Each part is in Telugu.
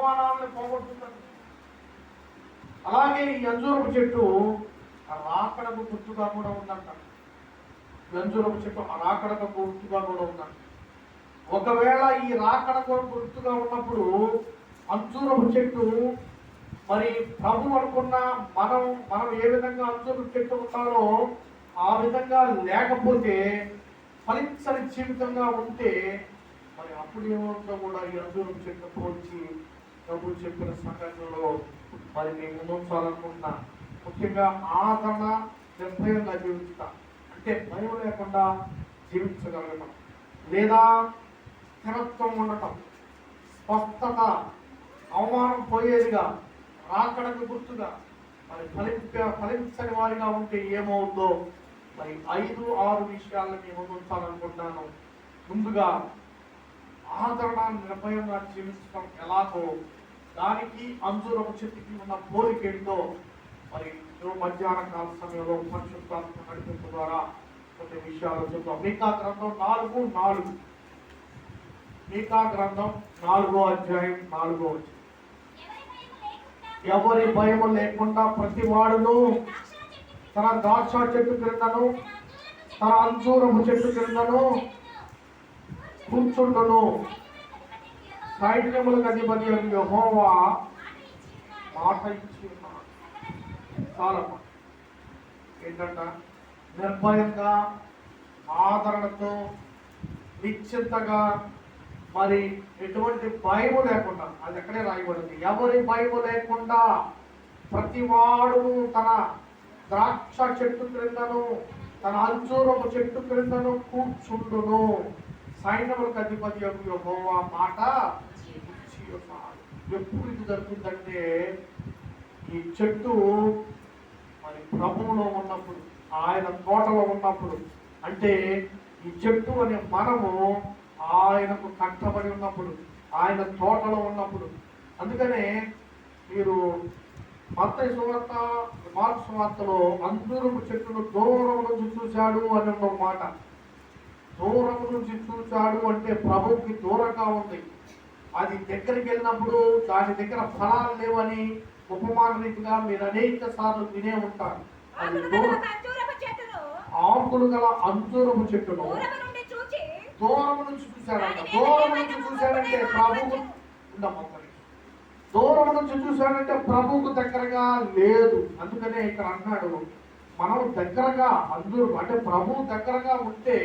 బహుమానాలను పోగొట్టుతుంది. అలాగే ఈ అంజూరపు చెట్టు రాకడకు గుర్తుగా కూడా ఉందంట. అంజూరపు చెట్టు రాకడకు గుర్తుగా కూడా ఉందంట. ఒకవేళ ఈ రాకడకు గుర్తుగా ఉన్నప్పుడు అంజూరపు చెట్టు మరి ప్రభు అనుకున్న మనం ఏ విధంగా అంజూరపు చెట్టు ఉన్నారో ఆ విధంగా లేకపోతే ఫలించని జీవితంగా ఉంటే మరి అప్పుడు ఏమవుతుందో కూడా ఈ అంజూరపు చెట్టు పోల్చి ప్రభు చెప్పిన సంఘటనలో మరి నేను ముందుంచాలనుకుంటున్నా. ముఖ్యంగా ఆదరణ నిర్భయంగా జీవించుతా అంటే భయం లేకుండా జీవించగలగటం, లేదా స్థిరత్వం ఉండటం, స్పష్టత, అవమానం పోయేదిగా, రాకడకు గుర్తుగా మరి ఫలించని వారిగా ఉంటే ఏమవుతుందో మరి 5-6 విషయాలను మేము ముందుంచాలనుకుంటున్నాను. ముందుగా ఆదరణ నిర్భయంగా జీవించడం ఎలాగో దానికి అంజూరపు చెట్టుకి ఉన్న పోలికేంటో మరి మధ్యాహ్న కాల సమయంలో పరిశుద్ధాత్మ నడిపింపు ద్వారా కొన్ని విషయాలు చెప్తాం. మీకా గ్రంథం 4:4 మీకా గ్రంథం 4వ అధ్యాయం 4వ వచనం. ఎవరి భయము లేకుండా ప్రతి వాడును తన ద్రాక్ష చెట్టు క్రిందను తన అంజూరపు చెట్టు క్రిందను కూర్చుండును. సైన్యములకు అధిపతి యెహోవా మాట ఇచ్చి ఉన్నాడు. చాలా ఏంటంట, నిర్భయంగా ఆదరణతో నిశ్చింతగా మరి ఎటువంటి భయము లేకుండా, అది ఎక్కడే రాయబడింది, ఎవరి భయము లేకుండా ప్రతివాడు తన ద్రాక్ష చెట్టు క్రిందను తన అంజూరపు చెట్టు క్రిందను కూర్చుండును. సైన్యములకు అధిపతి యెహోవా మాట ఇచ్చి ఉన్నాడు. ఎప్పుడు ఇది జరుగుతుందంటే ఈ చెట్టు మరి ప్రభువులో ఉన్నప్పుడు, ఆయన తోటలో ఉన్నప్పుడు, అంటే ఈ చెట్టు అనే మనము ఆయనకు కట్టబడి ఉన్నప్పుడు, ఆయన తోటలో ఉన్నప్పుడు. అందుకనే మీరు మత్తయి సువార్త, మార్కు సువార్తలో అంజూరపు చెట్టును దూరం నుంచి చూశాడు అని ఒక మాట. దూరం నుంచి చూశాడు అంటే ప్రభువుకి దూరంగా ఉంది. అది దగ్గరికి వెళ్ళినప్పుడు దాని దగ్గర ఫలాలు లేవని ఉపమాన రీతిగా మీరు అనేక సార్లు వినే ఉంటారు. అది ఆకులు గల అంజూరపు చెట్టును దూరం నుంచి చూశాడంట. దూరం నుంచి చూశాడంటే ప్రభువు దూరం నుంచి చూశాడంటే ప్రభువుకు దగ్గరగా లేదు. అందుకనే ఇక్కడ అన్నాడు, మనం దగ్గరగా అంటే ప్రభువు దగ్గరగా ఉంటే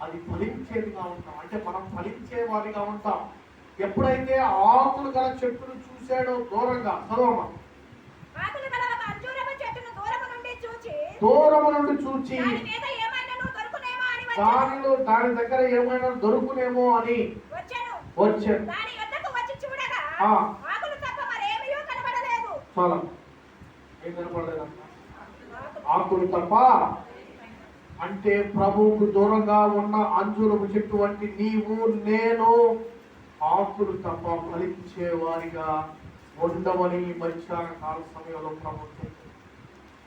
అది ఫలించేదిగా ఉంటాం, అంటే మనం ఫలించే వారిగా ఉంటాం. ఎప్పుడైతే ఆకులు గల చెట్టును చూశాడో దూరంగా, చదవమా, దూరము నుండి చూచి దాని దగ్గర ఏమైనా దొరుకునేమో అని వచ్చాడు. చాలా ఏం కనపడలేదంట, ఆకులు తప్ప. అంటే ప్రభువుకు దూరంగా ఉన్న అంజూరపు చెట్టు వంటి నీవు నేను ఆకులు తప్ప ఫలించే వారిగా ఉండమని మధ్యాహ్న కాల సమయంలో ప్రభుత్వం.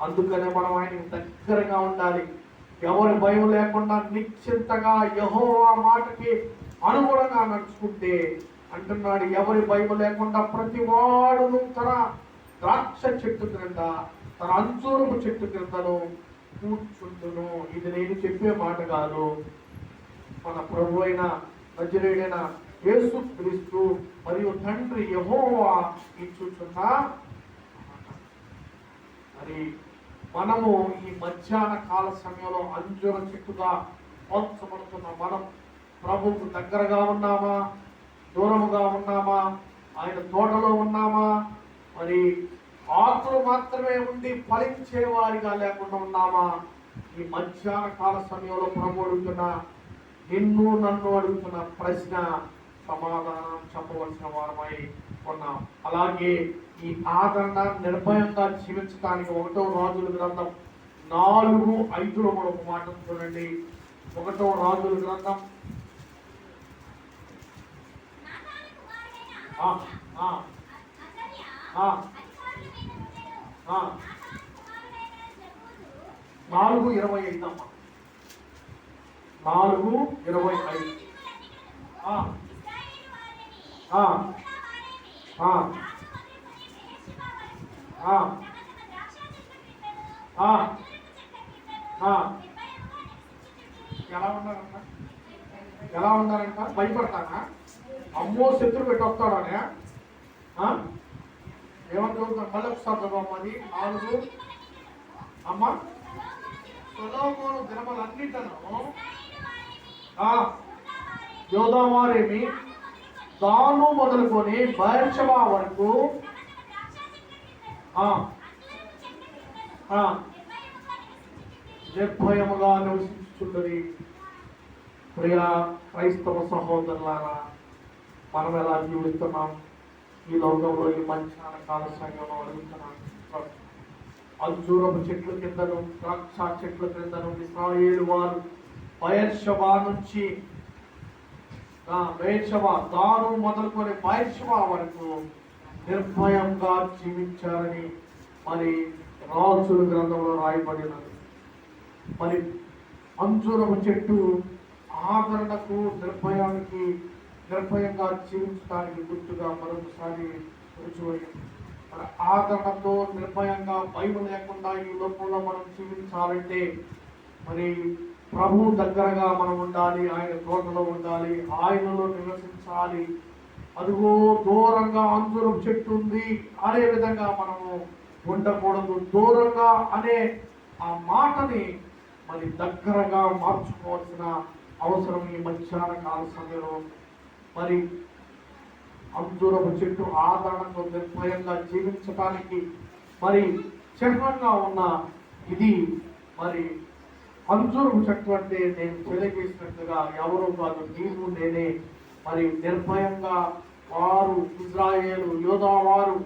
అందుకనే మనం ఆయనకి దగ్గరగా ఉండాలి. ఎవరి భయం లేకుండా నిశ్చింతగా యెహోవా మాటకి అనుగుణంగా నడుచుకుంటే అంటున్నాడు, ఎవరి భయం లేకుండా ప్రతి వాడును తన ద్రాక్ష చెట్టు క్రింద తన అంజూరపు చెట్టు క్రిందను కూర్చుంటును. ఇది నేను చెప్పే మాట కాదు, మన ప్రభు అయిన నజరేయుడైన యేసుక్రీస్తు మరియు తండ్రి యెహోవా ఇచ్చుచున్న. మరి మనము ఈ మధ్యాహ్న కాల సమయంలో అంజూర చెట్టుగా పోల్చబడుతున్న మనం ప్రభువుకు దగ్గరగా ఉన్నామా, దూరముగా ఉన్నామా, ఆయన తోటలో ఉన్నామా, మరి ఆకులు మాత్రమే ఉండి ఫలించే వారిగా లేకుండా ఉన్నామా? ఈ మధ్యాహ్న కాల సమయంలో ప్రభు అడుగుతున్న, నిన్ను నన్ను అడుగుతున్న ప్రశ్న సమాధానం చెప్పవలసిన వారమై ఉన్నాం. అలాగే ఈ ఆదరణ నిర్భయంగా జీవించడానికి 1వ రాజుల గ్రంథం 4:5 ఒక మాట చూడండి. 1వ రాజుల గ్రంథం 4:25 అమ్మా, 4:25. ఆ, ఆ, ఆ, ఆ. ఎలా ఉన్నారంట? ఎలా ఉన్నారంట? భయపడతానా? అమ్మో శత్రు పెట్టి వస్తాడనే ఏమని చదువుతాం? మళ్ళీ ఒకసారి చదవమ్మది 4. అమ్మ, సొలొమోను దినములన్నిటను యోధావారేమి దాను మొదలుకొని బయర్షెబా వరకు నిర్భయముగా నివసించుచున్నది. ప్రియ క్రైస్తవ సహోదరులారా, మనం ఎలా జీవిస్తున్నాం ఈ లోకంలో? ఈ మంచి కాల సంఘంలో అడుగుతున్నాం. అంజూరపు చెట్ల కిందను ద్రాక్ష చెట్ల కిందను ఇశ్రాయేలు వారు బయర్షెబా నుంచి బయర్షెబా దాను మొదలుకొని బయర్షెబా వరకు నిర్భయంగా జీవించారని మరి రాజుల గ్రంథంలో రాయబడినది. మరి అంజూరపు చెట్టు ఆదరణకు, నిర్భయంగా జీవించడానికి గుర్తుగా మరొకసారి రుజువైంది. మరి ఆదరణతో, నిర్భయంగా, భయం లేకుండా ఈ లోకంలో మనం జీవించాలంటే మరి ప్రభు దగ్గరగా మనం ఉండాలి, ఆయన తోటలో ఉండాలి, ఆయనలో నివసించాలి. అదిగో దూరంగా అంజూరపు చెట్టు ఉంది అనే విధంగా మనము ఉండకూడదు. దూరంగా అనే ఆ మాటని మరి దగ్గరగా మార్చుకోవాల్సిన అవసరం ఈ మధ్యాహ్న కాల సమయంలో. మరి అంజూరపు చెట్టు ఆదరణతో నిర్భయంగా జీవించడానికి మరి చిహ్నంగా ఉన్న ఇది మరి అంజూరపు చెట్టు అంటే నేను తెలియజేసినట్టుగా ఎవరో కాదు, నీవు నేనే. మరి నిర్భయంగా వారు ఇజ్రాయేలు యోధా వారు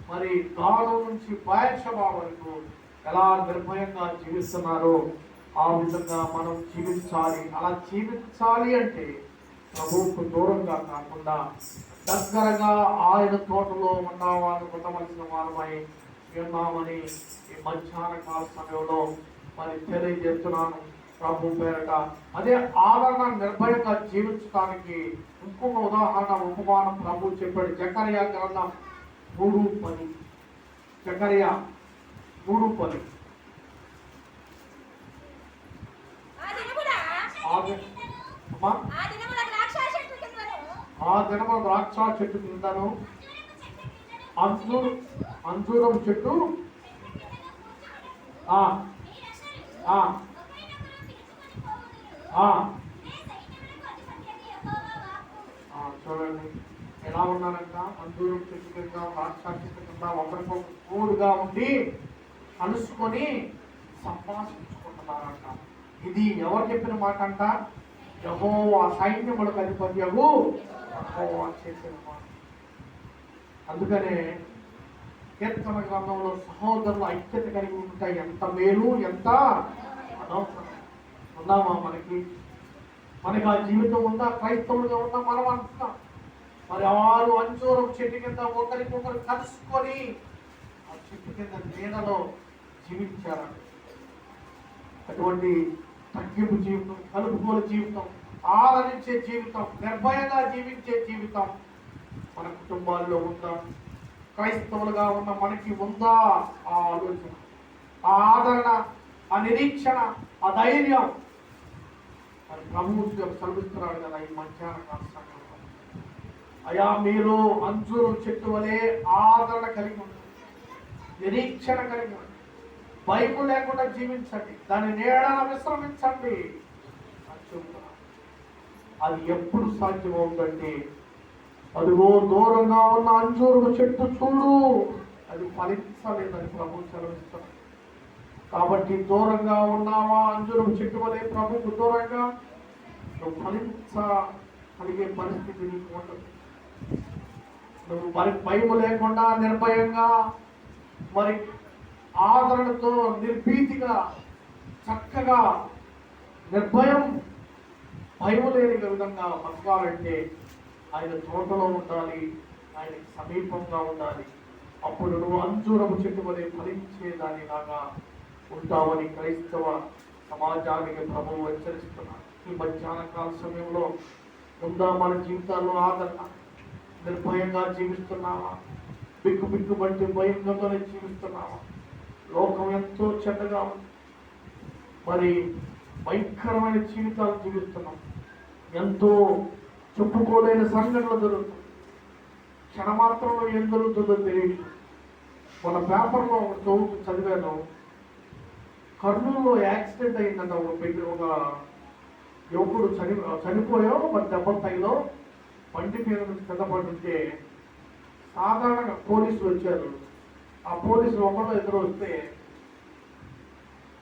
మరి దాను నుంచి బయర్షెబా వరకు ఎలా నిర్భయంగా జీవిస్తున్నారో ఆ విధంగా మనం జీవించాలి. అలా జీవించాలి అంటే ప్రభువుకు దూరంగా కాకుండా దగ్గరగా ఆయన తోటలో ఉండవలసిన వారమై ఉన్నామని ఈ మధ్యాహ్న కాల సమయంలో మరి తెలియజేస్తున్నాను ప్రభు పేరట. అదే ఆదరణ నిర్భయంగా జీవించడానికి ఇంకొక ఉదాహరణ, ఉపమానం ప్రభు చెప్పాడు. జకర్యా గ్రంథం 3:10. జకర్యా 3:10. ఆ దినమున ద్రాక్ష చెట్టు కిందను అంజూరపు చెట్టు చూడండి ఎలా ఉన్నారంట. అంజూరపు చెట్టు కింద, ద్రాక్ష చెట్టు కింద ఒకరికొకరు తోడుగా ఉండి కలుసుకొని సంభాషించుకుంటున్నారంట. ఇది ఎవరు చెప్పిన మాట అంట? యెహోవా సైన్యములకు అధిపత్యగు యెహోవా చేసిన మాట. అందుకనే కీర్తన గ్రంథంలో సహోదరులు ఐక్యత కలిగి ఉంటాయి. ఎంత మేలు, ఎంత అనవసరం. ఉన్నామా? మనకి ఆ జీవితం ఉందా? క్రైస్తవులుగా ఉందా? మనం అంటున్నాం. మరి వారు అంజూరపు చెట్టు కింద ఒకరికొకరు కలుసుకొని ఆ చెట్టు కింద నీడలో జీవించారు. అటువంటి తగ్గింపు జీవితం, కలుపుకోలు జీవితం, ఆదరించే జీవితం, నిర్భయంగా జీవించే జీవితం మన కుటుంబాల్లో ఉందా? క్రైస్తవులుగా ఉన్న మనకి ఉందా? ఆ ఆలోచన, ఆ ఆదరణ, ఆ నిరీక్షణ, ఆ ధైర్యం మరి ప్రభువు సెలవిస్తున్నాడు కదా ఈ మధ్యాహ్న కాల సమయంలో. అయా మీరు అంజూరం చెట్టు వలె ఆదరణ కలిగి ఉంటుంది, నిరీక్షణ కలిగి ఉంటుంది, భయం లేకుండా జీవించండి, దాని నీడన విశ్రమించండి అని చెబుతున్నారు. అది ఎప్పుడు సాధ్యమవుతుందంటే అదిగో దూరంగా ఉన్న అంజూరపు చెట్టు చూడు, అది ఫలించలేదని ప్రభు సెలవిస్తున్నారు. కాబట్టి దూరంగా ఉన్నావా? అంజూరపు చెట్టు వలె ప్రభుకు దూరంగా నువ్వు ఫలించగలిగే పరిస్థితి నీకు ఉండదు. నువ్వు మరి భయం లేకుండా నిర్భయంగా మరి ఆదరణతో నిర్భీతిగా చక్కగా నిర్భయం భయం లేని విధంగా బతకాలంటే ఆయన తోటలో ఉండాలి, ఆయనకి సమీపంగా ఉండాలి. అప్పుడు నువ్వు అంజూరపు చెట్టు వలె ఫలించేదానిలాగా ఉంటావని క్రైస్తవ సమాజానికి ప్రభువు హెచ్చరిస్తున్నాడు. ఈ మధ్యాహ్న కాల సమయంలో ఉందా మన జీవితాల్లో ఆదరణ? నిర్భయంగా జీవిస్తున్నావా? బిక్కు బిక్కు బట్టి భయంగానే జీవిస్తున్నావా? లోకం ఎంతో చెడ్డగా ఉంది, మరి భయంకరమైన జీవితాలు జీవిస్తున్నాం. ఎంతో చెప్పుకోలేని సంఘటనలు జరుగుతుంది. క్షణమాత్రంలో ఏం జరుగుతుందో తెలియదు. మన పేపర్లో చదివాను, కర్నూలులో యాక్సిడెంట్ అయిందంట. ఒక యువకుడు చనిపోయావు, మరి దెబ్బలు తగిలో బండి మీద నుంచి కింద పడుతుంటే సాధారణంగా పోలీసులు వచ్చారు. ఆ పోలీసులు ఒకళ్ళు ఎదురు వస్తే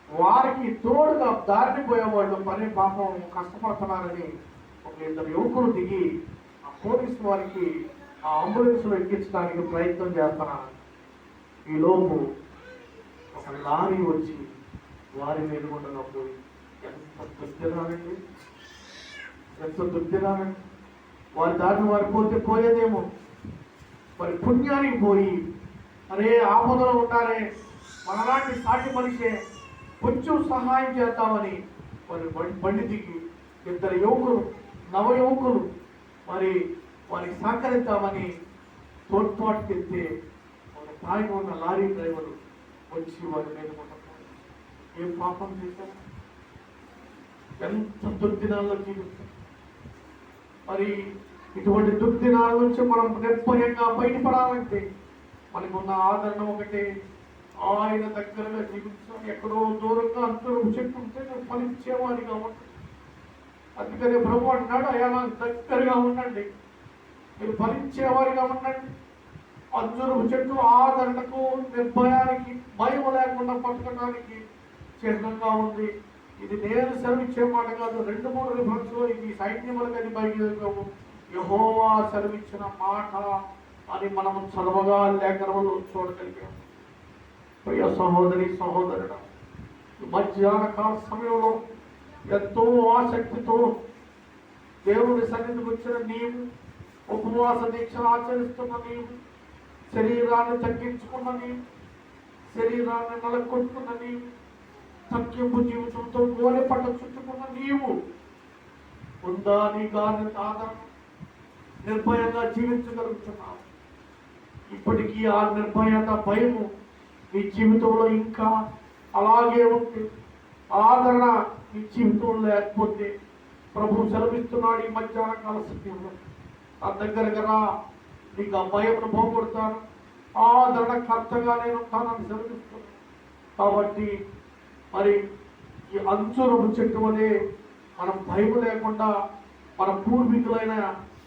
వారికి తోడుగా దారిని పోయేవాళ్ళు పని పాపం కష్టపడుతున్నారని ఒక ఇద్దరు యువకులు దిగి ఆ పోలీసు వారికి ఆ అంబులెన్స్లో ఎక్కించడానికి ప్రయత్నం చేస్తున్నారు. ఈలోపు ఒక లారీ వచ్చి వారి మీద ఉండగా పోయి, ఎంత దుర్దినానండి, ఎంత దుర్దినానండి. వారి దారిని వారు పోతే పోయేదేమో, మరి పుణ్యానికి పోయి అరే ఆపదలో ఉన్నారే, మనలాంటి సాటి మనిషే, కొంచెం సహాయం చేద్దామని మరి బండి దిగి ఇద్దరు యువకులు, నవ యువకులు మరి వారికి సహకరిద్దామని తోడ్పాటుకెళ్తే ఒక తాగి ఉన్న లారీ డ్రైవర్ వచ్చి వారి మీద ఏం పాపం చేశారు? ఎంత దుర్దినాల్లో జీవిస్తారు. మరి ఇటువంటి దుర్దినాల నుంచి మనం నిర్భయంగా బయటపడాలంటే మనకున్న ఆదరణ ఒకటే, ఆయన దగ్గరగా జీవించాలి. ఎక్కడో దూరంగా అందరూ చెప్పుకుంటే నువ్వు ఫలించేవాడిగా ఉంటాడు. అందుకనే ప్రభు అంటున్నాడు, అయ్యా నాకు దగ్గరగా ఉండండి, మీరు ఫలించేవారిగా ఉండండి. అంజూరపు చెట్టు ఆదరణకు, నిర్భయానికి, భయం లేకుండా పట్టుకోవడానికి చిహ్నంగా ఉంది. ఇది నేను సెలవిచ్చే మాట కాదు, 2-3 రిఫరెన్స్లో ఇది సైన్యములకు అది బయలుదేరు యెహోవా సెలవిచ్చిన మాట అని మనం చదవగా లేఖనంలో చూడగలిగాం. ప్రియ సహోదరి సహోదరుడు, మధ్యాహ్న కాల సమయంలో ఎంతో ఆసక్తితో దేవుని సన్నిధికి వచ్చిన నీవు, ఉపవాస దీక్ష ఆచరిస్తున్న నీవు, శరీరాన్ని తగ్గించుకున్న నీవు, శరీరాన్ని నలకొట్టుకున్న నీవు, తగ్గింపు జీవితంతో గోనె పట్ట చుట్టుకున్న నీవు ఉందా నీ గాని ఆదరణ? నిర్భయంగా జీవించగలుగుతున్నావు. ఇప్పటికీ ఆ నిర్భయత, భయము నీ జీవితంలో ఇంకా అలాగే ఉంటే, ఆదరణ నీ జీవితంలో లేకపోతే ప్రభు సెలవిస్తున్నాడు ఈ మధ్యాహ్న కాల సమయంలో, నా దగ్గరగా రా, నీకు ఆ భయమును పోగొడతాను, ఆదరణ కర్తగా నేను ఉంటానని సెలవిస్తున్నాను. కాబట్టి మరి ఈ అంజూరపు చెట్టు వలె మనం భయం లేకుండా మన పూర్వీకులైన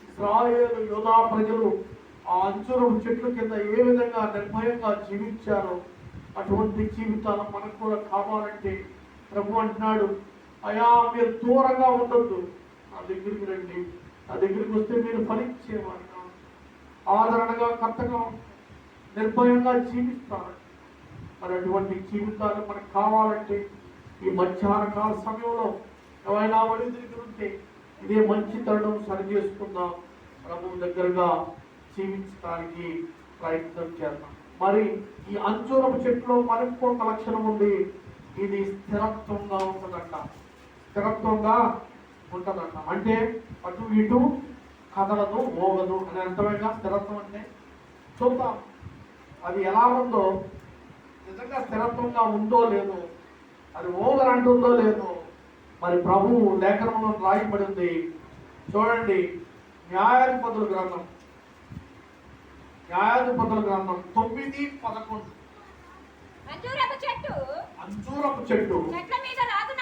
ఇశ్రాయేలు యోధా ప్రజలు ఆ అంజూరపు చెట్ల కింద ఏ విధంగా నిర్భయంగా జీవించారో అటువంటి జీవితాలు మనకు కూడా కావాలంటే ప్రభు అంటున్నాడు, అయా మీరు దూరంగా ఉండొద్దు, నా దగ్గరికి రండి, నా దగ్గరికి వస్తే మీరు ఫలించేవారుగా, ఆదరణగా, కర్తగా, నిర్భయంగా జీవిస్తారు. మరి అటువంటి జీవితాలు మనకు కావాలంటే ఈ మధ్యాహ్న కాల సమయంలో ఎవరైనా వడి దగ్గర ఉంటే ఇదే మంచి తరుణం సరి చేసుకుందాం, ప్రభు దగ్గరగా జీవించడానికి ప్రయత్నం చేద్దాం. మరి ఈ అంజూరపు చెట్టులో మనకు ఒక లక్షణం ఉంది, ఇది స్థిరత్వంగా ఉంటుందంట. స్థిరత్వంగా ఉంటుందంట అంటే అటు ఇటు కదలదు, మోగదు అని అర్థమైనా స్థిరత్వం అంటే. చూద్దాం అది ఎలా ఉందో, నిజంగా స్థిరత్వంగా ఉందో లేదో, అది ఓగరంటుందో లేదో మరి ప్రభు లేఖనంలో రాయబడింది. చూడండి, న్యాయాధిపతుల గ్రంథం 9:11 అంజూరపు చెట్టు చెట్ల మీద రాజు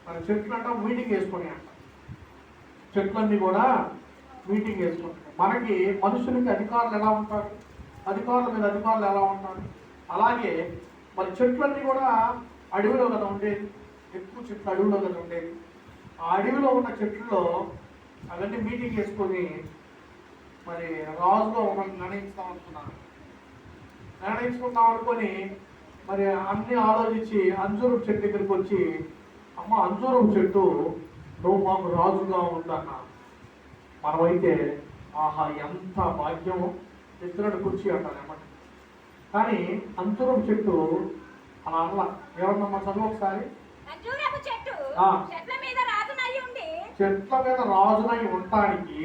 మరి చెట్లు అంట మీటింగ్ వేసుకుని అంట, చెట్లన్నీ కూడా మీటింగ్ వేసుకుంటాయి. మనకి మనుషులకి అధికారులు ఎలా ఉంటారు, అధికారుల మీద అధికారులు ఎలా ఉంటారు, అలాగే మరి చెట్లన్నీ కూడా అడవిలో కదా ఉండేది, ఎక్కువ చెట్లు అడవిలో కదా ఉండేది. ఆ అడవిలో ఉన్న చెట్లలో అవన్నీ మీటింగ్ వేసుకొని మరి రాజుగా ఒకటి నిర్ణయించుకుందాం అనుకొని మరి అన్ని ఆలోచించి అంజూరపు చెట్టు దగ్గరికి వచ్చి, అమ్మ అంజూరపు చెట్టు నువ్వు మాకు రాజుగా ఉండన్నా. మనమైతే ఆహా ఎంత భాగ్యము, ఎత్తునట్టు కుర్చీ అంటాను ఏమంటే కానీ అంజూరపు చెట్టు అలా అల్ల ఏమన్నా చదువు ఒకసారి. చెట్ల మీద రాజునై ఉండటానికి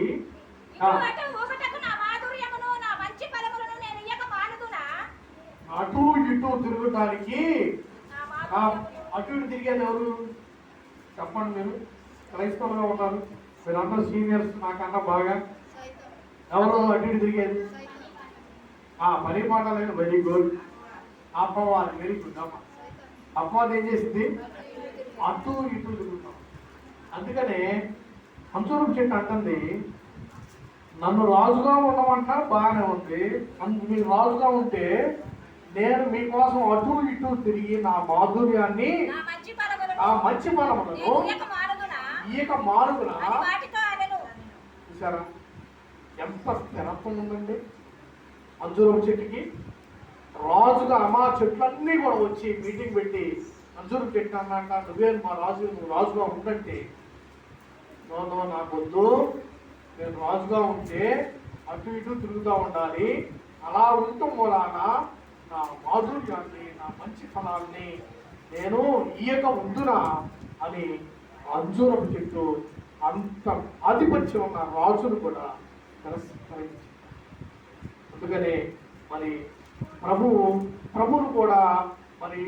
అటు ఇటు తిరుగుతానికి. అటు ఇటు తిరిగేది ఎవరు చెప్పండి? మీరు క్రైస్తవులుగా ఉంటారు, మీరు అందరూ సీనియర్స్ నాకన్నా బాగా. ఎవరు అటు ఇటు తిరిగేది? పని మాట లేదు. Very good. అప్పవాది వెరీ గుడ్. అప్పవాది ఏం చేసింది? అటు ఇటు తిరుగుతాం. అందుకనే అంజూరపు చెట్టు అంటుంది, నన్ను రాజుగా ఉండమంటారు, బాగానే ఉంది. మీరు రాజుగా ఉంటే నేను మీకోసం అటు ఇటు తిరిగి నా మాధుర్యాన్ని, ఆ మంచి ఫలములను ఈక మారుగున. చూసారా ఎంత స్థిరత్వం ఉందండి అంజూరపు చెట్టుకి? రాజుగా మా చెట్లన్నీ కూడా వచ్చి మీటింగ్ పెట్టి అంజూరపు చెట్టు అన్నాక నువ్వే మా రాజు, నువ్వు రాజుగా ఉండంటే, నో నాకొద్దు, నేను రాజుగా ఉంటే అటు ఇటు తిరుగుతూ ఉండాలి. అలా ఉండటం మూలాన నా మాధుర్యాన్ని, నా మంచి ఫలాన్ని నేను ఈయక ఉందునా అని అంజూరపు చెట్టు అంత ఆధిపత్యం ఉన్న రాజును కూడా తిరస్కరించింది. అందుకనే మరి ప్రభువును కూడా మరి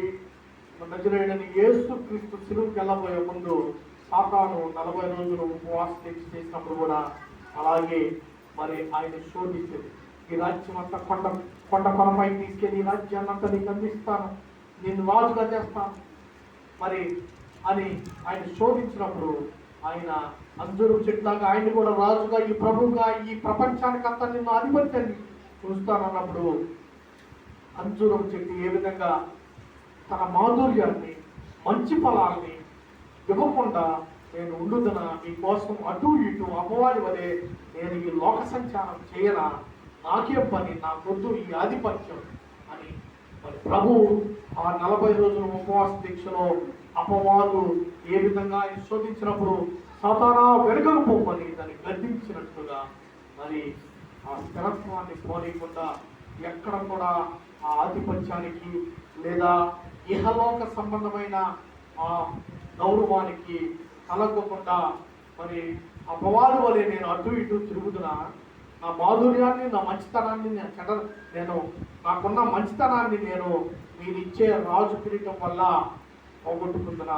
నజరేయుడైన యేసు క్రీస్తు సిలువకి వెళ్ళబోయే ముందు సాతాను 40 రోజులు ఉపవాస దీక్ష చేసినప్పుడు కూడా అలాగే మరి ఆయన శోధించింది. ఈ రాజ్యం అంతా కొండ కొనపై తీసుకెళ్ళి ఈ రాజ్యాన్ని అంతా నీకు అందిస్తాను, నేను రాజుగా చేస్తాను మరి అని ఆయన శోధించినప్పుడు ఆయన అంజూరపు చెట్లాగా ఆయన కూడా రాజుగా, ఈ ప్రభువుగా, ఈ ప్రపంచానికి అంతా నిన్ను అధిపత్యాన్ని చూస్తానన్నప్పుడు అంజూరపు చెట్టు ఏ విధంగా తన మాధుర్యాన్ని, మంచి ఫలాన్ని ఇవ్వకుండా నేను ఉండుదన మీకోసం అటు ఇటు అమ్మవారి వలె నేను ఈ లోక సంచారం చేయనా, నాకేం పని, నాకొద్దు ఈ ఆధిపత్యం అని మరి ప్రభు ఆ 40 రోజుల ఉపవాస దీక్షలో అపవాదు ఏ విధంగా ఆయన శోధించినప్పుడు సాతానా వెనుకకు పోమని దాన్ని గద్దించినట్లుగా మరి ఆ స్థిరత్వాన్ని పోనీయకుండా ఎక్కడ కూడా ఆ ఆధిపత్యానికి లేదా ఇహలోక సంబంధమైన ఆ గౌరవానికి కలగకుండా మరి అపవాదు వలె నేను అటు ఇటు తిరుగుతున్నా, నా మాధుర్యాన్ని, నా మంచితనాన్ని నేను నాకున్న మంచితనాన్ని నేను మీరు ఇచ్చే రాజు కిరీటం వల్ల పోగొట్టుకుంటున్నా,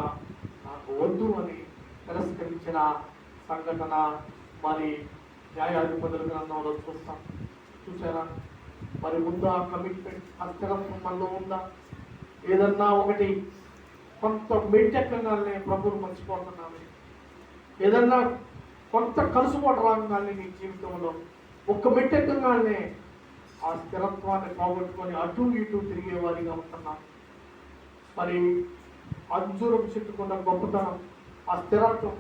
నాకు వద్దు అని తిరస్కరించిన సంఘటన మరి న్యాయాధిపతుల గ్రంథంలో చూసారా? మరి ఉందా కమిట్మెంట్? ఆ స్థిరత్వం మనలో ఉందా? ఏదన్నా ఒకటి కొంత మెట్టెక్కగానే ప్రభువును మర్చిపోతున్నాను, ఏదన్నా కొంత కలుసుకోవడం రాగానే నీ జీవితంలో ఒక్క మెట్టెక్కగానే ఆ స్థిరత్వాన్ని పోగొట్టుకొని అటు ఇటు తిరిగేవారిగా ఉంటున్నాను. మరి అంజూరపు చెట్టుకున్న గొప్పతనం, ఆ స్థిరత్వం.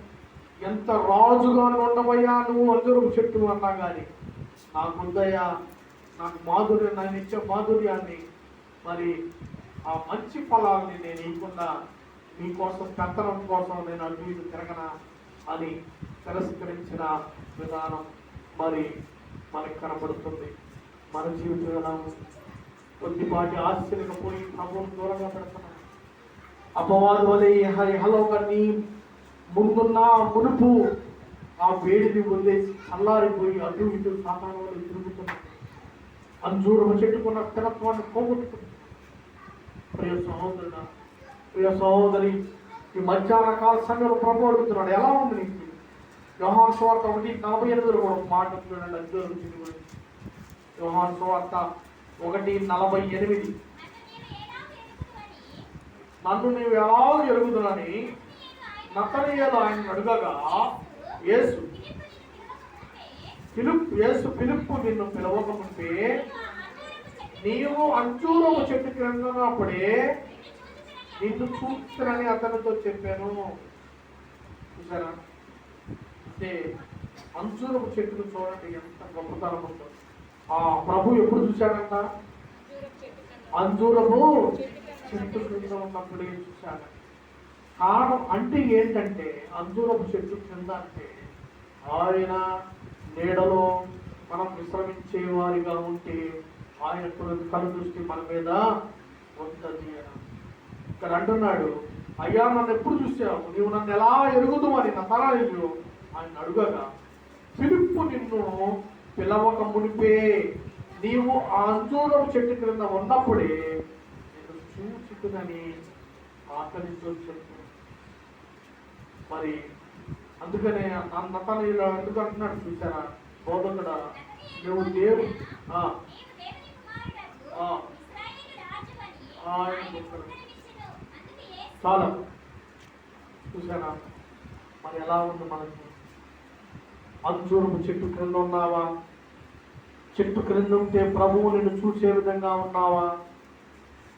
ఎంత రాజుగా ఉండవయ్యా నువ్వు అంజూరపు చెట్టు అన్నా కానీ నాకు ఉందయ్యా, నాకు మాధుర్యం, నేను ఇచ్చే మాధుర్యాన్ని మరి ఆ మంచి ఫలాల్ని నేను ఇవ్వకుండా మీకోసం పెత్తనం కోసం నేను అటు ఇటు తిరగనా అని తిరస్కరించిన విధానం మరి మనకు కనబడుతుంది. మన జీవిత విధానం కొద్దిపాటి ఆశ్చర్యంగా పోయి ప్రభువును దూరంగా పెడుతున్నాం. అపవాదు వలె ఇహలోకాన్ని ముందున్న మునుపు ఆ వేడిని వదిలేసి చల్లారిపోయి అటు ఇటు సాతాను వల్ల తిరుగుతున్నాం. అంజూరపు చెట్టుకున్న స్థిరత్వాన్ని పోగొట్టుకుంటున్నాం. ప్రియ సహోదరుడా, ప్రియ సహోదరి, ఈ మధ్యాహ్న కాల సంఘంలో ప్రభు అడుగుతున్నాడు, ఎలా ఉంది నీకు? యోహాను సువార్త 1:48 కూడా ఒక మాట చూడండి. అంజూరపు చెట్టు గురించి యోహాను సువార్త 1:48 నన్ను నీవు ఎలా ఎరుగుదునని నతనయేలు ఆయన అడుగగా ఫిలిప్పు నిన్ను పిలవకముందే నీవు అంజూరపు చెట్టు క్రిందనప్పుడే నిన్ను చూస్తానని అతనితో చెప్పాను. చూసారా? అంటే అంజూరపు చెట్టును చూడండి ఎంత గొప్పతనం ఉందో. ఆ ప్రభు ఎప్పుడు చూశాడంట? అంజూరపు చెట్టు క్రింద ఉన్నప్పుడే చూశాడు. కారణం అంటే ఏంటంటే అంజూరపు చెట్టు క్రింద అంటే ఆయన నీడలో మనం విశ్రమించే వారిగా ఉంటే ఆయన కను దృష్టి మన మీద ఉంటుంది. ఇక్కడ అంటున్నాడు, అయ్యా నన్ను ఎప్పుడు చూసావు, నీవు నన్ను ఎలా ఎరుగుదు అని నతనాయేలు ఆయన అడుగగా, ఫిలిప్పు నిన్ను పిలవక మునిపే నీవు ఆ అంజూరం చెట్టు క్రింద ఉన్నప్పుడే నేను చూచుకునని ఆకలితో చెప్పు. మరి అందుకనే నతనాయేలు ఎందుకు అంటున్నాడు చూసారా, బోధకుడా నువ్వు దేవుడు చాలా చూసారా. మరి ఎలా ఉంది మనకి? అంజూరపు చెట్టు క్రింద ఉన్నావా? చెట్టు క్రింద ఉంటే ప్రభువు నిన్ను చూసే విధంగా ఉన్నావా?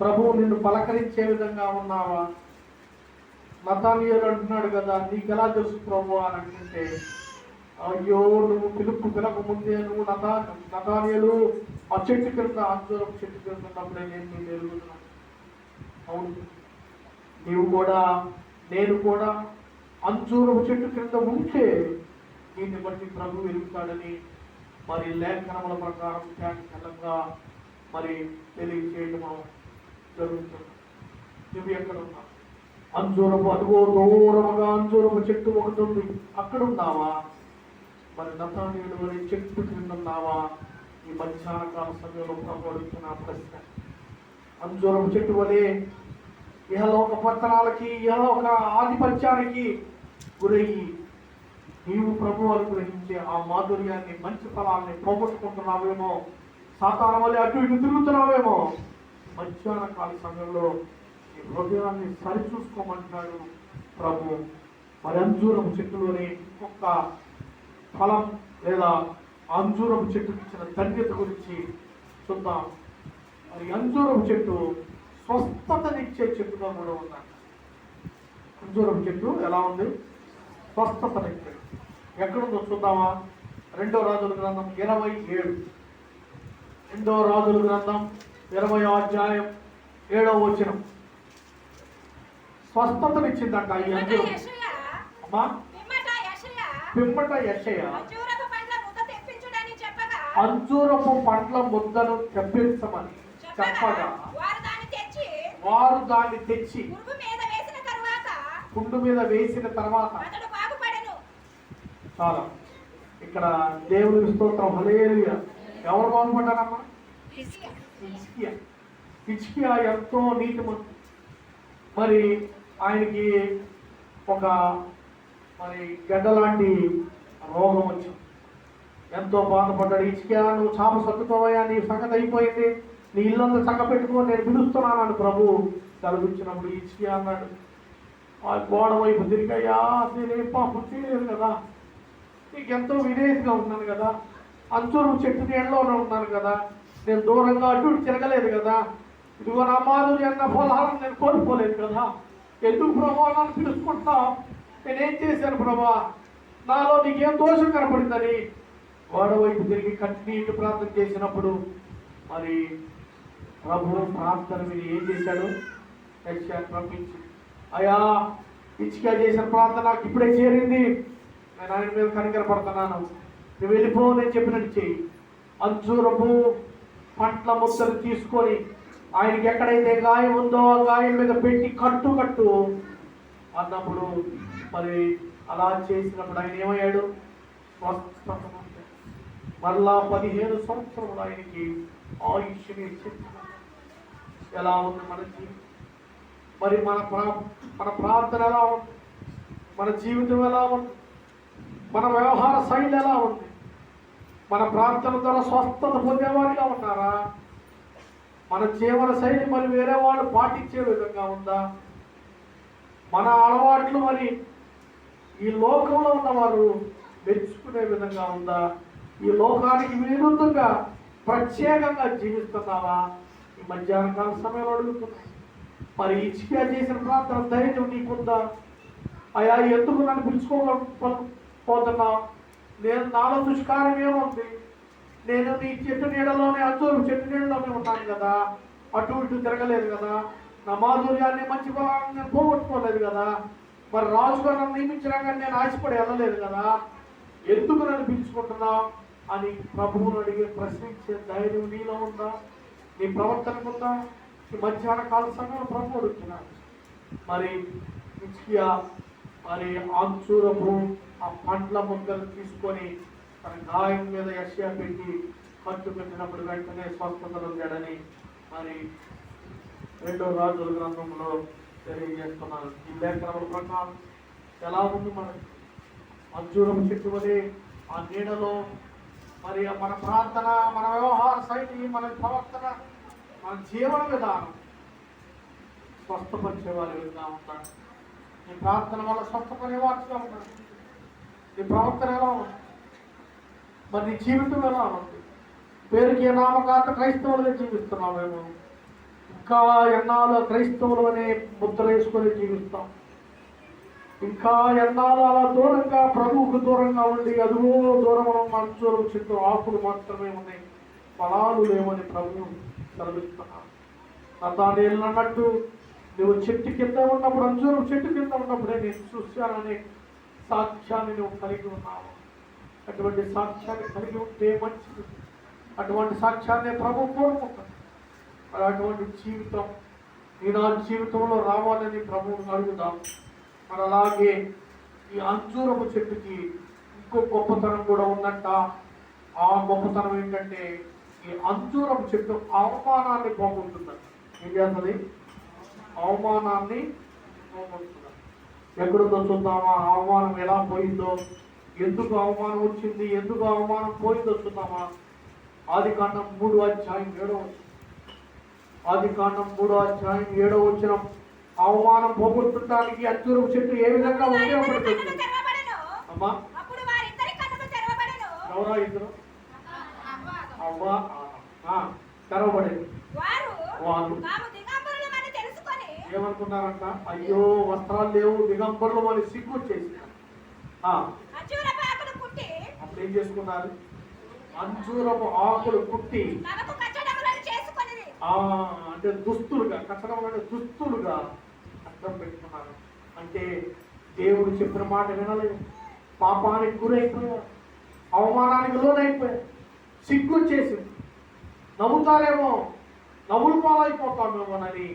ప్రభువు నిన్ను పలకరించే విధంగా ఉన్నావా? నతనాయేలు అంటున్నాడు కదా, నీకు ఎలా తెలుసు ప్రభు అని అంటుంటే, అయ్యో నువ్వు పిలుపు పిలక ముందే నువ్వు నతనాయేలు ఆ చెట్టు క్రింద, అంజూరపు చెట్టు క్రింద ఉన్నప్పుడే నేను నేను ఎరుగుతున్నాను. అవును, నీవు కూడా నేను కూడా అంజూరపు చెట్టు క్రింద ఉంటే దీన్ని బట్టి ప్రభు ఎరుగుతాడని మరి లేఖనముల ప్రకారం త్యాగంగా మరి తెలియజేయడం జరుగుతుంది. నువ్వు ఎక్కడ ఉన్నావు? అంజూరపు అదిగో దూరముగా అంజూరపు చెట్టు ఒకటి ఉంది, అక్కడ ఉన్నావా? మరి నతనాయేలు అనే చెట్టు క్రింద ఉన్నావా? ఈ మధ్యాహ్న కాల సమయంలో ప్రభు అడుగుతున్న ప్రశ్న. అంజూరపు చెట్టు వలె ఇహలోక పట్టణాలకి, ఇహలోక ఆధిపత్యానికి గురయ్యి నీవు ప్రభు అనుగ్రహించే ఆ మాధుర్యాన్ని, మంచి ఫలాన్ని పోగొట్టుకుంటున్నావేమో, సాతాను వలె అటు ఇటు తిరుగుతున్నావేమో. మధ్యాహ్న కాల సమయంలో ఈ హృదయాన్ని సరిచూసుకోమంటున్నాడు ప్రభు. మరి అంజూరపు చెట్టులోని ఇంకొక ఫలం లేదా అంజూరపు చెట్టుకి ఇచ్చిన ధన్యత గురించి చూద్దాం. మరి అంజూరపు చెట్టు స్వస్థతనిచ్చే చెట్టుగా కూడా ఉన్నాడు. అంజూరపు చెట్టు ఎలా ఉంది? స్వస్థతనిచ్చే. ఎక్కడుందో చూద్దామా? 2వ రాజుల గ్రంథం 27. 2వ రాజుల గ్రంథం 20వ అధ్యాయం 7వ వచనం. స్వస్థతనిచ్చిందంట ఈ అంజూరం. అమ్మా, పిమ్మట యెషయా అంజూరపు పండ్ల ముద్దను తెప్పించమని చెప్పగా వారు దాన్ని తెచ్చి పుండు మీద వేసిన తర్వాత చాలా ఇక్కడ దేవుని స్తోత్రం, హల్లెలూయా. ఎవరు బాగుపడ్డారమ్మా? హిజ్కియా ఎంతో నీతిమంతుడు. మరి ఆయనకి ఒక మరి గడ్డ లాంటి రోగం వచ్చింది. ఎంతో బాధపడ్డాడు. హిజ్కియా నువ్వు చాప సర్దుకోవయ్యా, నీ సంగతి అయిపోయింది, నీ ఇల్లంతా చక్క పెట్టుకో, నేను పిలుస్తున్నాను ప్రభు కలిగించినప్పుడు హిజ్కియా అన్నాడు, ఆ గోడ వైపు తిరిగయ్యా, నేనేం పాపం చేయలేదు కదా, నీకెంతో విధేయతగా ఉన్నాను కదా, అంజూరపు చెట్టు నీళ్ళలోనే ఉన్నాను కదా, నేను దూరంగా అటు తిరగలేదు కదా, ఇదిగో నా మాధుర్యం అన్న ఫలాలను నేను కోల్పోలేదు కదా, ఎందుకు ప్రభా నన్ను పిలుచుకుంటావు? నేనేం చేశాను ప్రభా? నాలో నీకేం దోషం కనపడిందని గోడ వైపు తిరిగి కన్నీటి ప్రార్థన చేసినప్పుడు మరి ప్రభు ప్రార్థన మీద ఏం చేశాడు? యెషయా పంపించి, అయ్యా హిజ్కియా చేసిన ప్రార్థన నాకు ఇప్పుడే చేరింది, నేను ఆయన మీద కనికరపడుతున్నాను, నువ్వు వెళ్ళిపో, నేను చెప్పినట్టు చెయ్యి. అంజూరపు పండ్ల ముద్దలు తీసుకొని ఆయనకి ఎక్కడైతే గాయం ఉందో ఆ గాయం మీద పెట్టి కట్టు అన్నప్పుడు మరి అలా చేసినప్పుడు ఆయన ఏమయ్యాడు? స్వస్థత. మరలా 15 సంవత్సరములు ఆయనకి ఆయుష్ని ఇచ్చింది. ఎలా ఉంది మన జీవితం? మరి మన ప్రార్థన ఎలా ఉంది? మన జీవితం ఎలా ఉంది? మన వ్యవహార శైలి ఎలా ఉంది? మన ప్రార్థన ద్వారా స్వస్థత పొందేవాడిగా ఉన్నారా? మన జీవన శైలి మరి వేరే వాళ్ళు పాటించే విధంగా ఉందా? మన అలవాట్లు మరి ఈ లోకంలో ఉన్నవారు మెచ్చుకునే విధంగా ఉందా? ఈ లోకానికి విరుద్ధంగా ప్రత్యేకంగా జీవిస్తున్నావా? ఈ మధ్యాహ్న కాల సమయంలో అడుగుతున్నాయి. మరి హిజ్కియా చేసిన ప్రార్థన ధైర్యం నీకుందా? అయ్యా ఎందుకు నన్ను పిలుచుకోకపోతున్నావు? నేను నాలో దుష్కార్యం ఏముంది? నేను నీ చెట్టు నీడలోనే, అంజూరపు చెట్టు నీడలోనే ఉన్నాను కదా, అటు ఇటు తిరగలేదు కదా, నా మాధుర్యాన్ని మంచి ఫలాన్ని నేను పోగొట్టుకోలేదు కదా, మరి రాజుగా నన్ను నియమించినా కానీ నేను ఆశపడి వెళ్ళలేదు కదా, ఎందుకు నన్ను పిలుచుకుంటున్నావు అని ప్రభువును అడిగి ప్రశ్నించే ధైర్యం నీలో ఉందా? నీ ప్రవర్తన ఉందా? ఈ మధ్యాహ్న కాల సమయంలో ప్రభు అడుగుతున్నాడు. మరి హిజ్కియా మరి అంచూరపు ఆ పండ్ల ముద్దలు తీసుకొని తన గాయం మీద యెషయా పెట్టి ఖర్చు పెట్టినప్పుడు వెంటనే స్వస్థత పొందాడని మరి 2 రాజుల గ్రంథంలో తెలియజేస్తున్నారు. ఈ లేఖనముల ప్రకారం ఎలా ఉంది మనకి? అంజూరం చెట్టు వలె ఆ నీడలో మరి మన ప్రార్థన, మన వ్యవహార శైలి, మన ప్రవర్తన, మన జీవన విధానం స్వస్థపరిచే వారి విధంగా ఉంటాడు. నీ ప్రార్థన వల్ల స్వస్థపడే వారిగా ఉన్నాడు. నీ ప్రవర్తన ఎలా ఉంది? మరి నీ జీవితం ఎలా ఉంది? పేరుకి నామకాత క్రైస్తవులుగా జీవిస్తున్నామేమో. ఇంకా ఎన్నాళ్ళు క్రైస్తవులు అనే ముద్ర వేసుకొని జీవిస్తాం. ఇంకా ఎన్నాళ్ళు అలా దూరంగా ప్రభువుకు దూరంగా ఉండి అదుగో దూరంలో మంచూరు చెట్టు ఆకులు మాత్రమే ఉన్నాయి, ఫలాలు లేవని ప్రభువు సెలవిస్తున్నాడు. నతానేలు అన్నట్టు నువ్వు చెట్టు కింద ఉన్నప్పుడు, అంజూరు చెట్టు కింద ఉన్నప్పుడే నేను చూశాననే సాక్ష్యాన్ని నువ్వు కలిగి ఉన్నావు. అటువంటి సాక్ష్యాన్ని కలిగి ఉంటే మంచిది. అటువంటి సాక్ష్యాన్ని ప్రభు కోరుకుంటాడు. మరి అటువంటి జీవితం నా జీవితంలో రావాలని ప్రభువుని అడుగుదాం. మరి అలాగే ఈ అంజూరపు చెట్టుకి ఇంకో గొప్పతనం కూడా ఉందంట. ఆ గొప్పతనం ఏంటంటే ఈ అంజూరపు చెట్టు అవమానాన్ని పోగొడుతుందంట. ఏం చేస్తుంది? అవమానాన్ని పోగొడుతుంది. ఎక్కడుందో చూద్దామా? అవమానం ఎలా పోయిందో, ఎందుకు అవమానం వచ్చింది, ఎందుకు అవమానం పోయిందో చూద్దామా? ఆదికాండం 3:7. ఆదికాండం 3:7 అవమానం పోగొట్టడానికి అంజూరపు చెట్టు ఏ విధంగా ఉపయోగపడుతుంది? అమ్మా ఎవరా ఇద్దరు? అవ్వ తెరవబడేది. వాళ్ళు ఏమనుకున్నారంట? అయ్యో వస్త్రాలు లేవు, దిగంబరులు అని సిగ్గు వచ్చేసినారు. అప్పుడు ఏం చేసుకున్నారు? అంజూరపు ఆకులు కుట్టి అంటే దుస్తులుగా, కట్టడం అంటే దుస్తులుగా అర్థం పెట్టుకున్నారు. అంటే దేవుడు చెప్పిన మాట వినలేదు, పాపానికి గురైపోయారు, అవమానానికి లోనైపోయారు, సిగ్గు వచ్చేసింది. నవ్వుతారేమో, నవ్వులు పాలైపోతామేమోనని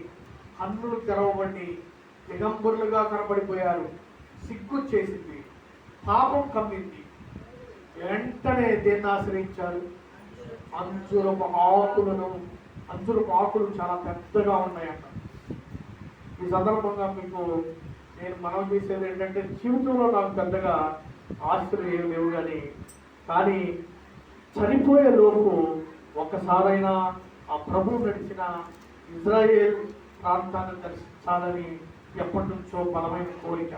కన్నులు తెరవబడి దిగంబరులుగా కనబడిపోయారు. సిగ్గు చేసింది, పాపం కమ్మింది. వెంటనే దేన్ని ఆశ్రయించారు? అంజూరపు ఆకులను. అంజూరపు ఆకులు చాలా పెద్దగా ఉన్నాయంట. ఈ సందర్భంగా మీకు నేను మనవి చేసేది ఏంటంటే, జీవితంలో నాకు పెద్దగా ఆస్తులు ఏమి లేవు కానీ చనిపోయే లోపు ఒక్కసారైనా ఆ ప్రభువు నడిచిన ఇజ్రాయేల్ ప్రాంతాన్ని దర్శించాలని ఎప్పటి నుంచో బలమైన కోరిక.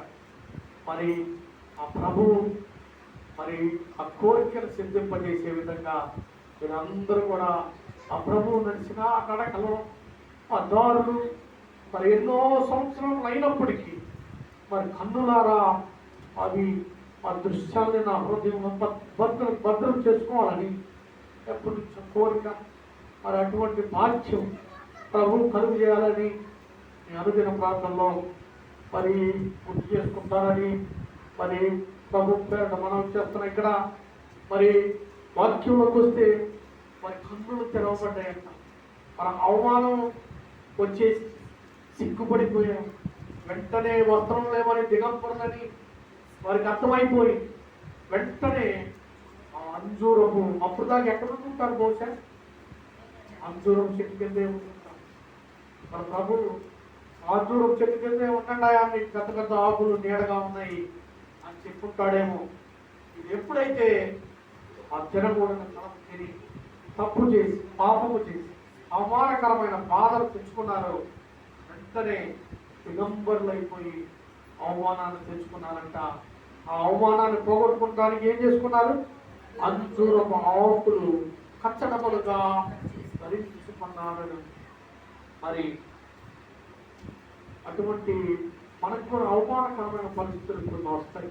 మరి ఆ ప్రభువు మరి ఆ కోరికను సిద్ధింపజేసే విధంగా వీళ్ళందరూ కూడా ఆ ప్రభువు నడిచిన ఆ నడకలో, ఆ దారులు మరి ఎన్నో సంవత్సరాలు అయినప్పటికీ మరి కన్నులారా అవి ఆ దృశ్యాన్ని నా హృదయం భద్రం చేసుకోవాలని ఎప్పటి నుంచో కోరిక. మరి అటువంటి భాగ్యం ప్రభు కలుగు చేయాలని అనుదిన ప్రాంతంలో మరి గుర్తు చేసుకుంటారని మరి ప్రభు పేరు మనం చేస్తున్నాం. ఇక్కడ మరి వాక్యంలోకి వస్తే మరి కన్నులు తెరవబడ్డాయంట. మన అవమానం వచ్చేసి సిగ్గుపడిపోయాం. వెంటనే వస్త్రం లేవని దిగంబరులని వారికి అర్థమైపోయి వెంటనే ఆ అంజూరము, అప్పుడు దాకా ఎక్కడ ఉంటుంటారు? బహుశా అంజూరం చెట్టు కిందే ఉంటుంటారు. మన ప్రభు అంజూరం చెట్టు కిందే ఉండండి, మీకు పెద్ద పెద్ద ఆకులు నీడగా ఉన్నాయి అని చెప్పుంటాడేమో. ఇది ఎప్పుడైతే ఆ తినకూడని తనం తిని తప్పు చేసి పాపము చేసి అవమానకరమైన బాధలు తెచ్చుకున్నారో వెంటనే దిగంబరులైపోయి అవమానాన్ని తెచ్చుకున్నారంట. ఆ అవమానాన్ని పోగొట్టుకోవడానికి ఏం చేసుకున్నారు? అంజూరపు ఆకులు కచ్చడములుగా ధరించుకున్నారు. మరి అటువంటి మనకు కూడా అవమానకరమైన పరిస్థితులు ఇప్పుడు వస్తాయి.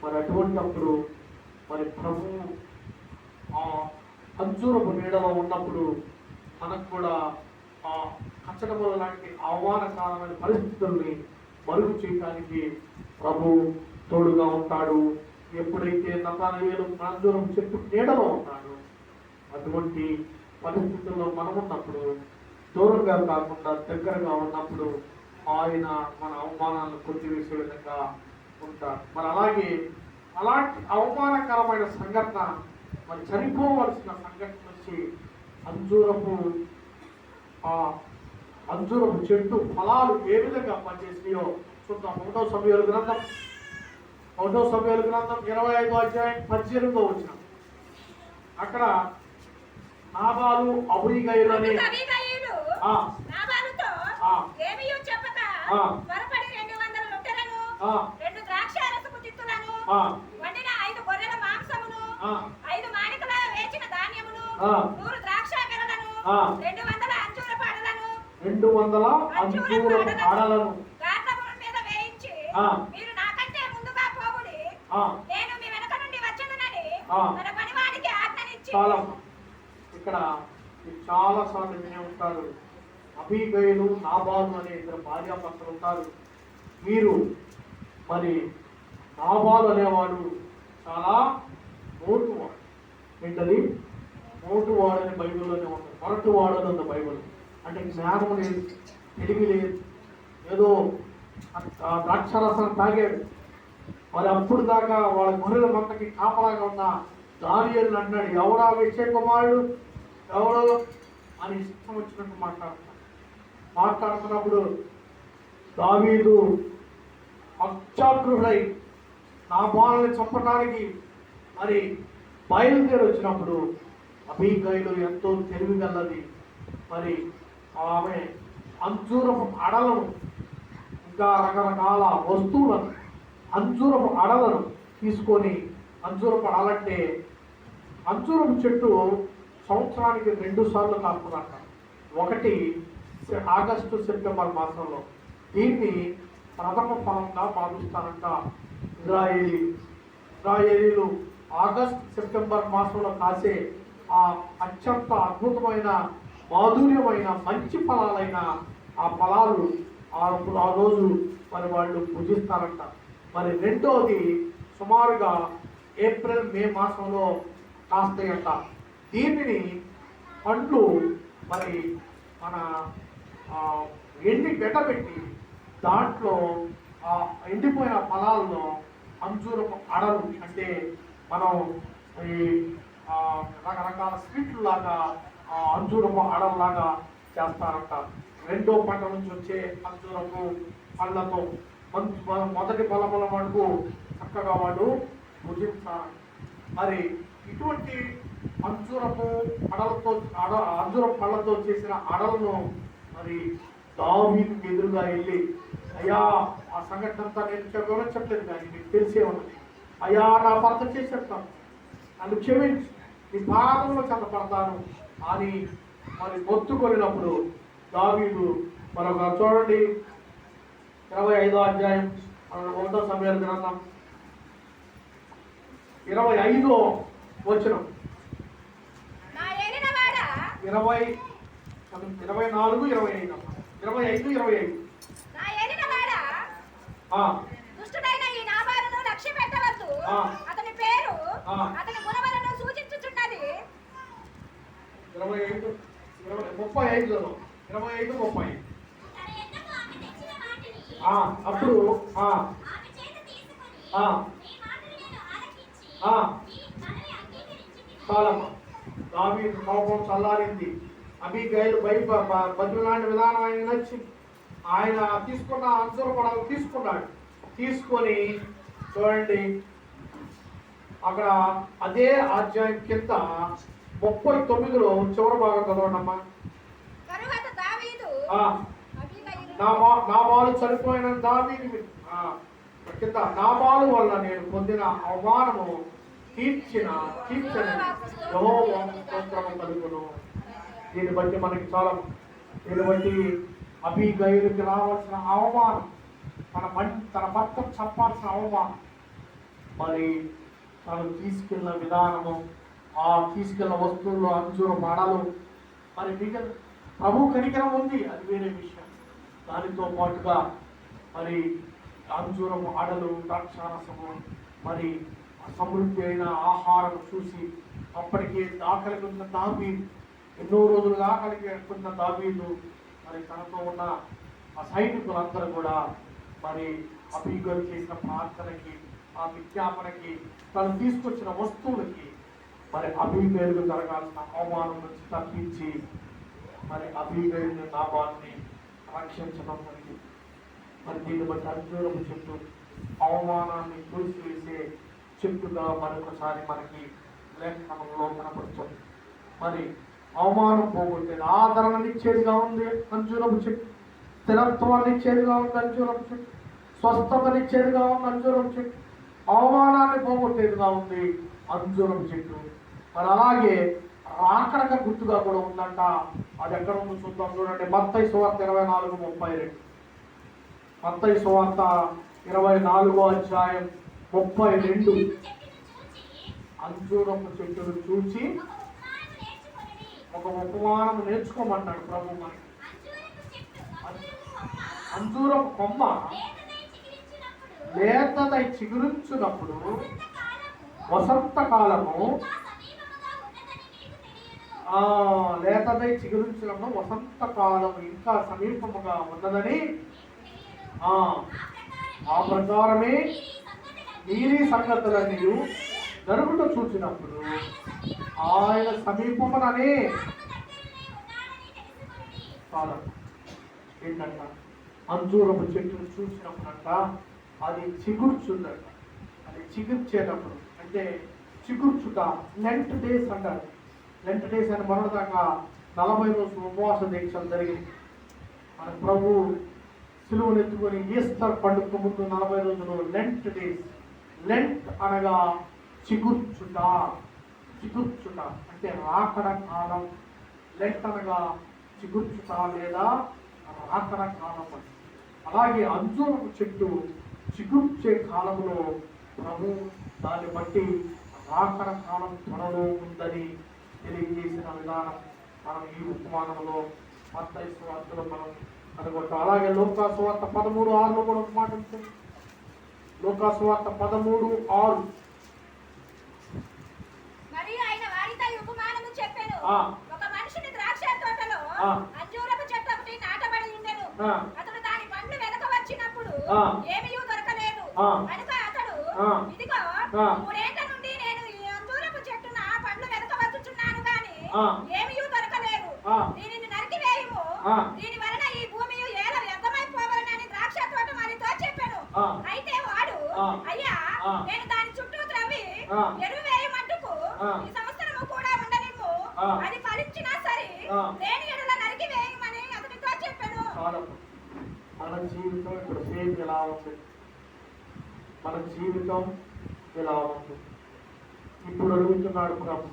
మరి అటువంటిప్పుడు మరి ప్రభు ఆ అంజూరపు నీడలో ఉన్నప్పుడు మనకు కూడా ఆ కచ్చడముల లాంటి అవమానకరమైన పరిస్థితుల్ని మరుగు చేయడానికి ప్రభు తోడుగా ఉంటాడు. ఎప్పుడైతే నతానయేలు అంజూరం చెట్టు నీడలో ఉన్నాడో అటువంటి పరిస్థితుల్లో మనం ఉన్నప్పుడు దూరంగా కాకుండా దగ్గరగా ఉన్నప్పుడు ఆయన మన అవమానాలను కొట్టివేసే విధంగా ఉంటాడు. మరి అలాంటి అవమానకరమైన సంఘటన, మరి చనిపోవలసిన సంఘటన వచ్చి అంజూరపు చెట్టు ఫలాలు ఏ విధంగా పనిచేసినాయో చూద్దాం. 1వ సమూయేలు గ్రంథం 25వ అధ్యాయం 18వ వచనం. అక్కడ నాబాలు అబీగయీలు అనే వండిన 5 గొర్రెల మాంసమును 5 మానికల వేచిన ధాన్యమును 100 ద్రాక్ష గెలలను 200 అంజూరపు అడలను 200 అంజూరపు అడలను గాట్లముల మీద వేయించి మీరు నాకంటే ముందుగా పోవుడి, నేను మీ వెనక నుండి వచ్చేదనని తన పనివాడికి ఆజ్ఞనిచ్చి. ఇక్కడ చాలా సార్లు వినే ఉంటారు, అబీగయీలు నాబాలు అనే 2 భార్యాభర్తలు ఉంటారు. మీరు మరి నాబాలు అనేవాడు చాలా మోటువాడు. ఏంటది? మోటువాడు అని బైబిల్లోనే ఉంటుంది. మొరటువాడు అని ఉంది బైబిల్. అంటే జ్ఞానం లేదు, తెలివి లేదు, ఏదో ద్రాక్షారసం తాగాడు. మరి అప్పుడు దాకా వాళ్ళ గొర్రెల మందకి కాపలాగా ఉన్న దానియేలు అన్నాడు, ఎవడా విషయ కుమారుడు ఎవడు అని ఇష్టం వచ్చినట్టు మాట్లాడుతున్నప్పుడు దావీదు అత్యాగ్రహుడై నాబాలుని చంపడానికి మరి బయలుదేరి వచ్చినప్పుడు అబీగయీలు ఎంతో తెలివిగలది. మరి ఆమె అంజూరపు అడలను ఇంకా రకరకాల వస్తువులను అంజూరపు అడలను తీసుకొని, అంజూరపు అడలంటే అంజూరపు చెట్టు సంవత్సరానికి 2 సార్లు కాస్తుందంట. ఒకటి ఆగస్టు సెప్టెంబర్ మాసంలో. దీన్ని ప్రథమ ఫలంగా భావిస్తారంట ఇజ్రాయేలీలు. ఆగస్ట్ సెప్టెంబర్ మాసంలో కాసే ఆ అత్యంత అద్భుతమైన మాధుర్యమైన మంచి ఫలాలైన ఆ ఫలాలు ఆ రోజు మరి వాళ్ళు పూజిస్తారంట. మరి రెండోది సుమారుగా ఏప్రిల్ మే మాసంలో కాస్తాయంట. దీనిని పండ్లు మరి మన ఎండి పెట్టబెట్టి దాంట్లో ఆ ఎండిపోయిన ఫలాల్లో అంజూరపు అడలు అంటే మనం ఈ రకరకాల స్వీట్లు లాగా అంజూరపు అడల్లాగా చేస్తారంట. రెండో పంట నుంచి వచ్చే అంజూరపు పళ్ళతో మొదటి ఫలముల వరకు చక్కగా వాళ్ళు భుజిస్తారు. మరి ఇటువంటి అంజూరపు పళ్ళతో చేసిన అడలను మరి దావీదుకు ఎదురుగా వెళ్ళి, అయ్యా ఆ సంఘటన అంతా నేను చెప్పలేదు కానీ మీకు తెలిసే ఉన్నది, అయ్యా నా భర్త చేసేస్తాను, నన్ను క్షమించి నీ పాదంలో చెందపడతాను అని మరి మొత్తుకొనినప్పుడు దావీదు మరొక చూడండి 25వ అధ్యాయం 1వ సమూయేలు గ్రంథం 25వ వచనం 25 దుష్టుడైన ఈ నాబాలును లక్ష్యపెట్టవద్దు, అతని పేరు అతని గుణములను సూచించుచున్నది. 25 అప్పుడు దావీదు కోపం చల్లారింది. అబీగయీలు బదులాంటి విధానం ఆయన నచ్చింది. ఆయన తీసుకున్న అంజూరపు అడలు తీసుకొని చూడండి అక్కడ అదే అధ్యాయం కింద 39లో చివరి భాగం చదవండమ్మా. నాబాలు చనిపోయిన దావీదు కింద నాబాలు వల్ల నేను పొందిన అవమానము తీర్చని యెహోవా స్తోత్రము కలుగును. దీన్ని బట్టి మనకి చాలా, దీన్ని బట్టి అబీగయీలుకి రావాల్సిన అవమానం, తన భర్త చెప్పాల్సిన అవమానం, మరి తను తీసుకెళ్ళిన విధానము, ఆ తీసుకెళ్ళిన వస్తువుల్లో అంజూరపు అడలు, మరి మిగిలిన ప్రభు కనికరం ఉంది, అది వేరే విషయం. దానితో పాటుగా మరి అంజూరపు అడలు, ద్రాక్షారసము, మరి సమృద్ధి అయిన ఆహారం చూసి అప్పటికే ఆకలికి ఉన్న దావీదు, ఎన్నో రోజులుగా ఆకలికి ఉన్న దావీదు మరి తనతో ఉన్న ఆ సైనికులందరూ కూడా మరి అబీగైలు చేసిన ప్రార్థనకి, ఆ విజ్ఞాపనకి, తను తీసుకొచ్చిన వస్తువులకి మరి అబీగైలు జరగాల్సిన అవమానం నుంచి తప్పించి మరి అబీగైలు నాబాల్ని రక్షించడం జరిగింది. మరి దీన్ని బట్టి అంజూరపు చెట్టు అవమానాన్ని తోసివేసే చెట్టుగా మరొకసారి మనకి లేఖనంలో కనపడుతుంది. మరి అవమానం పోగొట్టేది, ఆదరణనిచ్చేదిగా ఉంది అంజూరపు చెట్టు, స్థిరత్వాన్ని ఇచ్చేదిగా ఉంది అంజూరపు చెట్టు, స్వస్థతనిచ్చేదిగా ఉంది అంజూరపు చెట్టు, అవమానాన్ని పోగొట్టేదిగా ఉంది అంజూరపు చెట్టు. మరి అలాగే రాకడక గుర్తుగా కూడా ఉందంట. అది ఎక్కడ ఉందో చూద్దాం, చూడండి. మత్తయి సువార్త 24:32. మత్తయి సువార్త 24:32. అంజూరపు చెట్టును చూచి ఒక ఉపమానం నేర్చుకోమంటాడు ప్రభు మనకి. అంజూరపు కొమ్మ లేతదై చిగురించున్నప్పుడు వసంతకాలము, లేతదై చిగురించినప్పుడు వసంతకాలం ఇంకా సమీపముగా ఉన్నదని, ఆ ప్రకారమే నీరి సంగతులన్నీ జరుగుతూ చూసినప్పుడు ఆయన సమీపముననే కాలం. ఏంటంట, అంజూరపు చెట్టును చూసినప్పుడంట అది చిగుర్చుందంట. అది చిగుర్చేటప్పుడు అంటే చిగుర్చుట లెంట్ డేస్ అంటారు. లెంట్ డేస్ అని మొదటిదాకా 40 రోజులు ఉపవాస దీక్షలు జరిగింది. మన ప్రభు సిలువను ఎత్తుకొని ఈస్టర్ పండుగ ముందు 40 రోజులు లెంట్ డేస్. లెంట్ అనగా చిగుర్చుట. చిగుర్చుట అంటే రాకడ కాలం. లెంట్ అనగా చిగుర్చుట లేదా రాకడ కాలం అని. అలాగే అంజూరపు చెట్టు చిగుర్చే కాలంలో ప్రభు దాన్ని బట్టి రాకడ కాలం త్వరలో ఉందని తెలియజేసిన విధానం మనం ఈ ఉపమానంలో మత్తయి సువార్తలో మనం అనుకుంటాం. అలాగే లూకా సువార్త 13:6 కూడా ఒక మాట ఉంటుంది. లూకా సువార్త 13:6. మరి ఆయన వారితో ఉపమానము చెప్పెను. ఒక మనిషిని ద్రాక్ష తోటలో అంజూరపు చెట్టు ఒకటి నాటబడి ఉండెను. అతడు దాని పండ్లు వెనక వచ్చినప్పుడు ఏమీ దొరకలేదు. కనుక అతడు, ఇదిగో 3 ఏళ్ల నుండి నేను ఈ అంజూరపు చెట్టున పండ్లు వెనక వచ్చుచున్నాను గాని ఏమీ దొరకలేదు. దీనిని నరికివేయుము, దీని వలన ఈ భూమి ఏల వ్యర్థమైపోవాలని ద్రాక్ష తోట వారితో చెప్పాను. అయితే వాడు, అయ్యా, నేను దాని చుట్టూ త్రవ్వి ఎరువు వేయమంటుకు ఈ సంవత్సరము కూడా ఉండనిమ్ము, అది ఫలించినా సరే లేని ఎడల నరికి వేయమని అతనితో చెప్పాను. మన జీవితం ఇప్పుడు సేమ్ ఎలా ఉంది? మన జీవితం ఎలా ఉంది? ఇప్పుడు అడుగుతున్నాడు ప్రభు,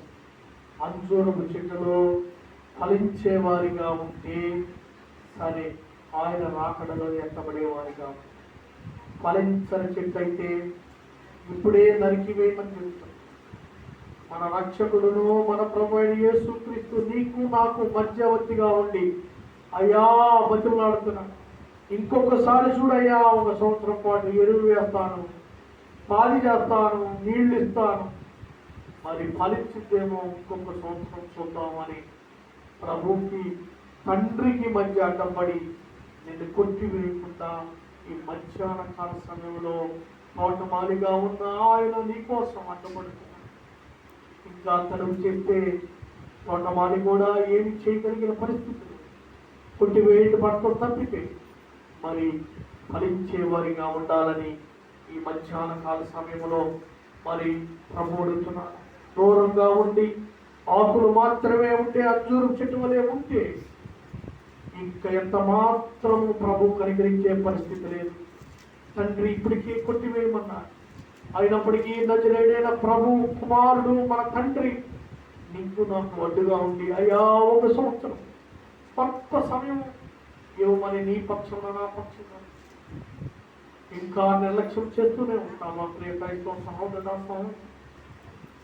అంజూరపు చెట్టులో ఫలించే వారిగా ఉంటే సరే, ఆయన రాకడలో ఎత్తబడేవారిగా. ఫలించని చెట్టు అయితే ఇప్పుడే నరికివేయమని చెప్తాం. మన రక్షకుడును మన ప్రభు యేసుక్రీస్తు నీకు నాకు మధ్యవర్తిగా ఉండి, అయ్యా బతిమలాడుతున్నాను, ఇంకొకసారి చూడయ్యా, 1 సంవత్సరం పాటు ఎరువు వేస్తాను, పాలి చేస్తాను, నీళ్లు ఇస్తాను, మరి ఫలించిందేమో ఇంకొక సంవత్సరం చూద్దామని ప్రభుకి తండ్రికి మధ్య అడ్డంపడి నిన్ను కొట్టివేయకుండా ఈ మధ్యాహ్న కాల సమయంలో తోటమాలిగా ఉన్న ఆయన నీకోసం అడ్డపడుతున్నాడు. ఇంకా తను చెప్తే తోటమాలి కూడా ఏమి చేయగలిగిన పరిస్థితులు, కొట్టివేయట పడతాం తప్పితే మరి ఫలించేవారిగా ఉండాలని ఈ మధ్యాహ్న కాల సమయంలో మరి ప్రభు అడుగుతున్నాడు. దూరంగా ఉండి ఆకులు మాత్రమే ఉంటే అంజూరం చెట్టు వలె ఉంటే ఇంకా ఎంత మాత్రము ప్రభు కనికరించే పరిస్థితి లేదు. తండ్రి ఇప్పటికీ కొట్టివేయమన్నారు. అయినప్పటికీ నజరేయుడైన ప్రభు కుమారుడు మన తండ్రి నీకు నాకు అడ్డుగా ఉండి, అయ్యా 1 సంవత్సరం కొంత సమయం ఇవ్వమని నీ పక్షంలో నా పక్షంలో ఇంకా నిర్లక్ష్యం చేస్తూనే ఉంటాము. ప్రియ క్రైస్తవ సహోదరు,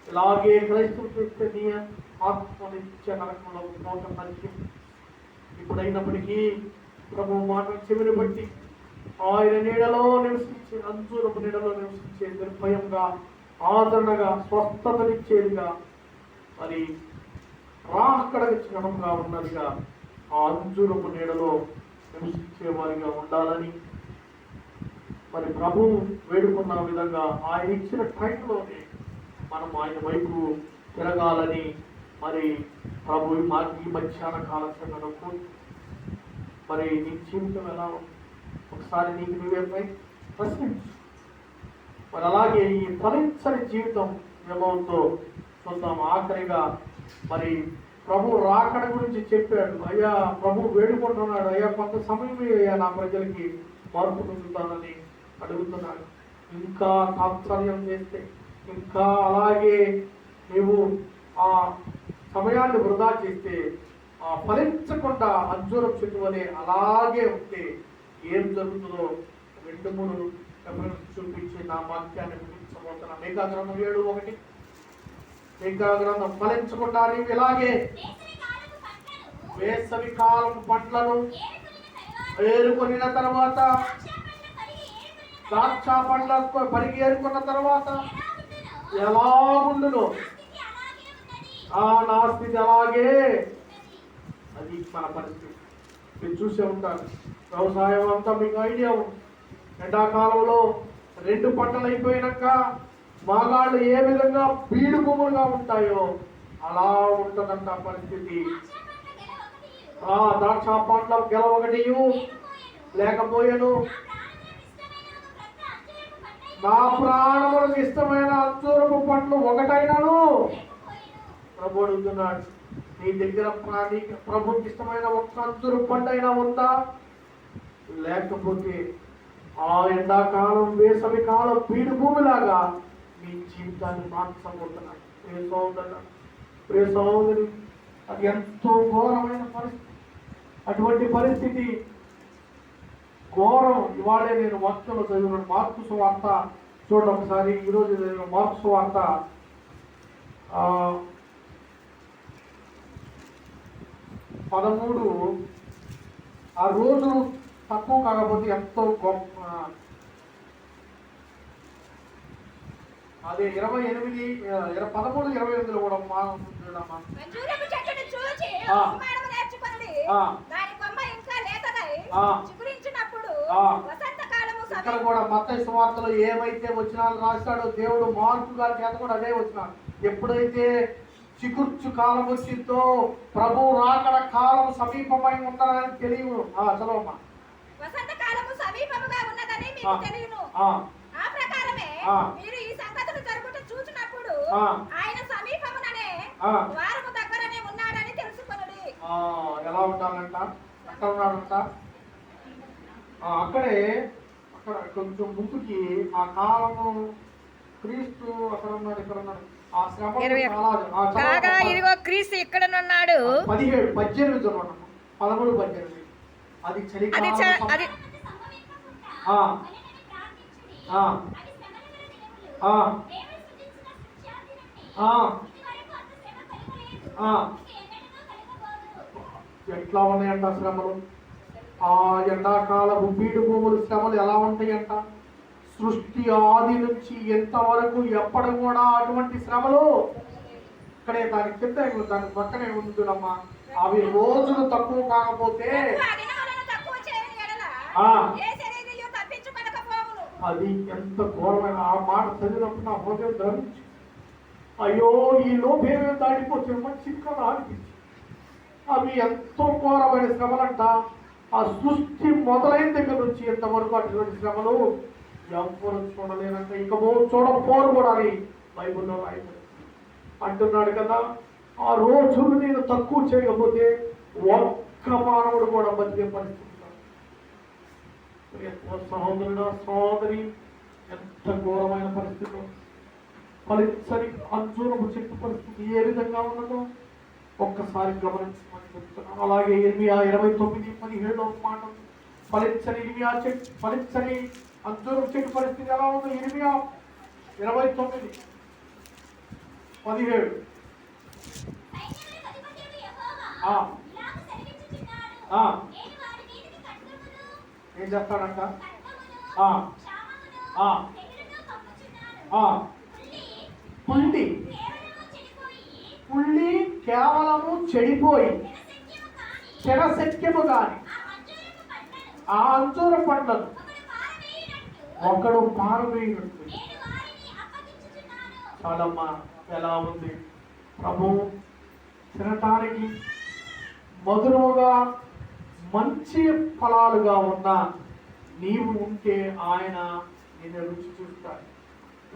ఇలాగే క్రైస్తవం చేస్తే నీ ఆత్మనిత్య నరకంలో పోవటం మంచిది. ఇప్పుడైనప్పటికీ ప్రభు మాట చెవిని బట్టి ఆయన నీడలో నివసించే, అంజూరపు నీడలో నివసించే నిర్భయంగా ఆదరణగా, స్వస్థతనిచ్చేదిగా, మరి రాకడకు చిహ్నంగా ఉన్నదిగా ఆ అంజూరపు నీడలో నివసించే వారిగా ఉండాలని మరి ప్రభువు వేడుకున్న విధంగా ఆయన ఇచ్చిన టైంలోనే మనం ఆయన వైపు తిరగాలని మరి ప్రభు ఈ మధ్యాహ్న కాల సమయంలో మరి నీ జీవితం ఎలా ఉంది ఒకసారి నీకు నువ్వేపై ప్రశ్నించు. మరి అలాగే ఈ ఫలించని జీవితం ఏమవుతో చూద్దాం. ఆఖరిగా మరి ప్రభు రాకడ గురించి చెప్పాడు. అయ్యా ప్రభు వేడుకుంటున్నాడు, అయ్యా కొంత సమయం అయ్యా నా ప్రజలకి మార్పు పొందుతానని అడుగుతున్నాడు. ఇంకా తాత్సర్యం చేస్తే, ఇంకా అలాగే నీవు ఆ సమయాన్ని వృధా చేస్తే, ఆ ఫలించకుండా అంజూరం చెట్టు వలె అలాగే ఉంటే ఏం జరుగుతుందో 2-3 చూపించి నా వాక్యాన్ని ముగించబోతున్నా. మీకా గ్రంథం 7:1. మీకా గ్రంథం ఫలించకుండా నీవు ఇలాగే వేసవి కాలం పండ్లను ఏరుకొనిన తర్వాత, ద్రాక్ష పండ్లకు పరిగి ఏరుకున్న తర్వాత ఎలాగుండును నా స్థితి అలాగే. అది మన పరిస్థితి. మీరు చూసే ఉంటారు. వ్యవసాయం అంతా మీకు ఐడియా ఉంది. ఎండాకాలంలో 2 పంటలు అయిపోయినాక మగాళ్ళు ఏ విధంగా బీడు భూములుగా ఉంటాయో అలా ఉంటుందంట పరిస్థితి. ద్రాక్ష పండ్ల గెల ఒకటి లేకపోయాను, నా ప్రాణములకు ఇష్టమైన అంజూరపు పండ్లు ఒకటైనాను. ప్రభు అడుగుతున్నాడు, నీ దగ్గర ప్రభుకి ఇష్టమైన ఒక్క అంజూరపు పండు అయినా ఉందా? లేకపోతే ఆ ఎండాకాలం వేసవి కాలం పీడు భూమిలాగా మీ జీవితాన్ని మార్చబోతున్నాడు. ప్రియ సహోదరి, అది ఎంతో ఘోరమైన పరిస్థితి. అటువంటి పరిస్థితి ఘోరం. ఇవాళే నేను వాక్యంలో చదివిన మార్కు సువార్త చూడండి ఒకసారి. ఈరోజు చదివిన మార్కు సువార్త 13. ఆ రోజు తక్కువ కాకపోతే ఎంతో గొప్ప. అదే 13:28 కూడా ఇక్కడ కూడా మత్తయి సువార్తలో ఏమైతే వచనాలు రాశాడో దేవుడు మార్కు గారి చేత కూడా అదే వచనాలు. ఎప్పుడైతే చిగుర్చు కాలం వచ్చిందో ప్రభు రాకడ కాలం సమీపమై ఉండాలని తెలియదు. చదవమ్మా. వసంత కాలము సమీపముగా ఉన్నదని మీకు తెలియను. ఆ ప్రకారమే మీరు ఈ సంగతులు జరుగుట చూచినప్పుడు ఆయన సమీపముననే ద్వారము దగ్గరనే ఉన్నాడని తెలుసుకొనుడి. ఎలా ఉండాలంట? ఎక్కడ ఉన్నాడంట? అక్కడ కొంచెం ముందుకి ఆ కాలము క్రీస్తు అక్కడ ఉన్నాడు, ఇక్కడ ఉన్నాడు. ఆ శ్రమ కాగా ఇదిగో క్రీస్తు ఇక్కడనున్నాడు. 17 13:18. అది చలికాలం. ఎట్లా ఉన్నాయంట శ్రమలు? ఆ ఎండాకాలపు బీడు భూములు శ్రమలు ఎలా ఉంటాయంట? సృష్టి ఆది నుంచి ఎంతవరకు ఎప్పటి కూడా అటువంటి శ్రమలు ఇక్కడే దాని కింద దాని పక్కనే ఉంటుందమ్మా. అవి రోజులు తక్కువ కాకపోతే అది ఎంత ఘోరమైన. ఆ మాట చదివినప్పుడు నా హృదయం ధరించి అయ్యో ఈ లోపేమే దాడిపోతే మంచిది కదా అనిపించి. అవి ఎంతో ఘోరమైన శ్రమలంట. ఆ సృష్టి మొదలైన దగ్గర నుంచి ఎంతవరకు అటువంటి శ్రమలు ఎవరు చూడలేనంట. ఇక చూడకపోరు కూడా అని బైబుల్లో రాయబడి అంటున్నాడు కదా. ఆ రోజులు నేను తక్కువ చేయకపోతే ఒక్క మానవుడు కూడా బతికే పరిస్థితి. సహోదరుడు సహోదరి, ఎంత ఘోరమైన పరిస్థితి. ఫలించని అంజూరపు చెట్టు పరిస్థితి ఏ విధంగా ఉన్నదో ఒక్కసారి గమనించమని చెప్తున్నాను. అలాగే ఇర్మియా 29:17 మాట, ఫలించని అంజూరపు చెట్టు పరిస్థితి ఎలా ఉందో ఇర్మియా 29:17. ఏం చేస్తాడంట? పుల్లి పుల్లి కేవలము చెడిపోయి శరశక్యము కాని ఆ అంజూర పండ్లను ఒకడు పారవేయుడు. చాలమ్మా, ఎలా ఉంది ప్రభు తినటానికి మధురముగా మంచి ఫలాలుగా ఉన్న నీవు ఉంటే ఆయన నేను రుచి చూస్తాడు.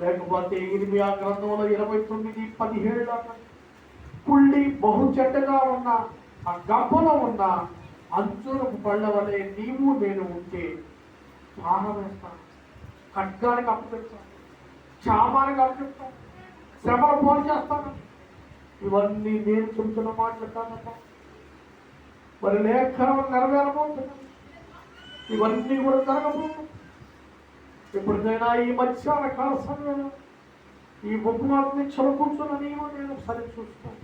లేకపోతే ఇర్మియా గ్రంథంలో 29:17 పుల్లి బహు చెడ్డగా ఉన్న ఆ గంపలో ఉన్న అంజూరపు పళ్ళ వలె నీవు నేను ఉంటే పారవేస్తాను, ఖడ్గానికి అప్పచెప్తాను, క్షామానికి అప్పచెప్తాను, శ్రమను పోలు చేస్తాను. ఇవన్నీ నేను చెబుతున్న మాటలు కాదమ్మా, మరి లేఖనం నెరవేరబోతున్నాను. ఇవన్నీ కూడా జరగబోతున్నాయి. ఎప్పటికైనా ఈ మధ్యాహ్న కాల సమయంలో ఈ బొగ్గుమార్ని చదువుకుంటున్న నీవు నేను సరి చూస్తాను.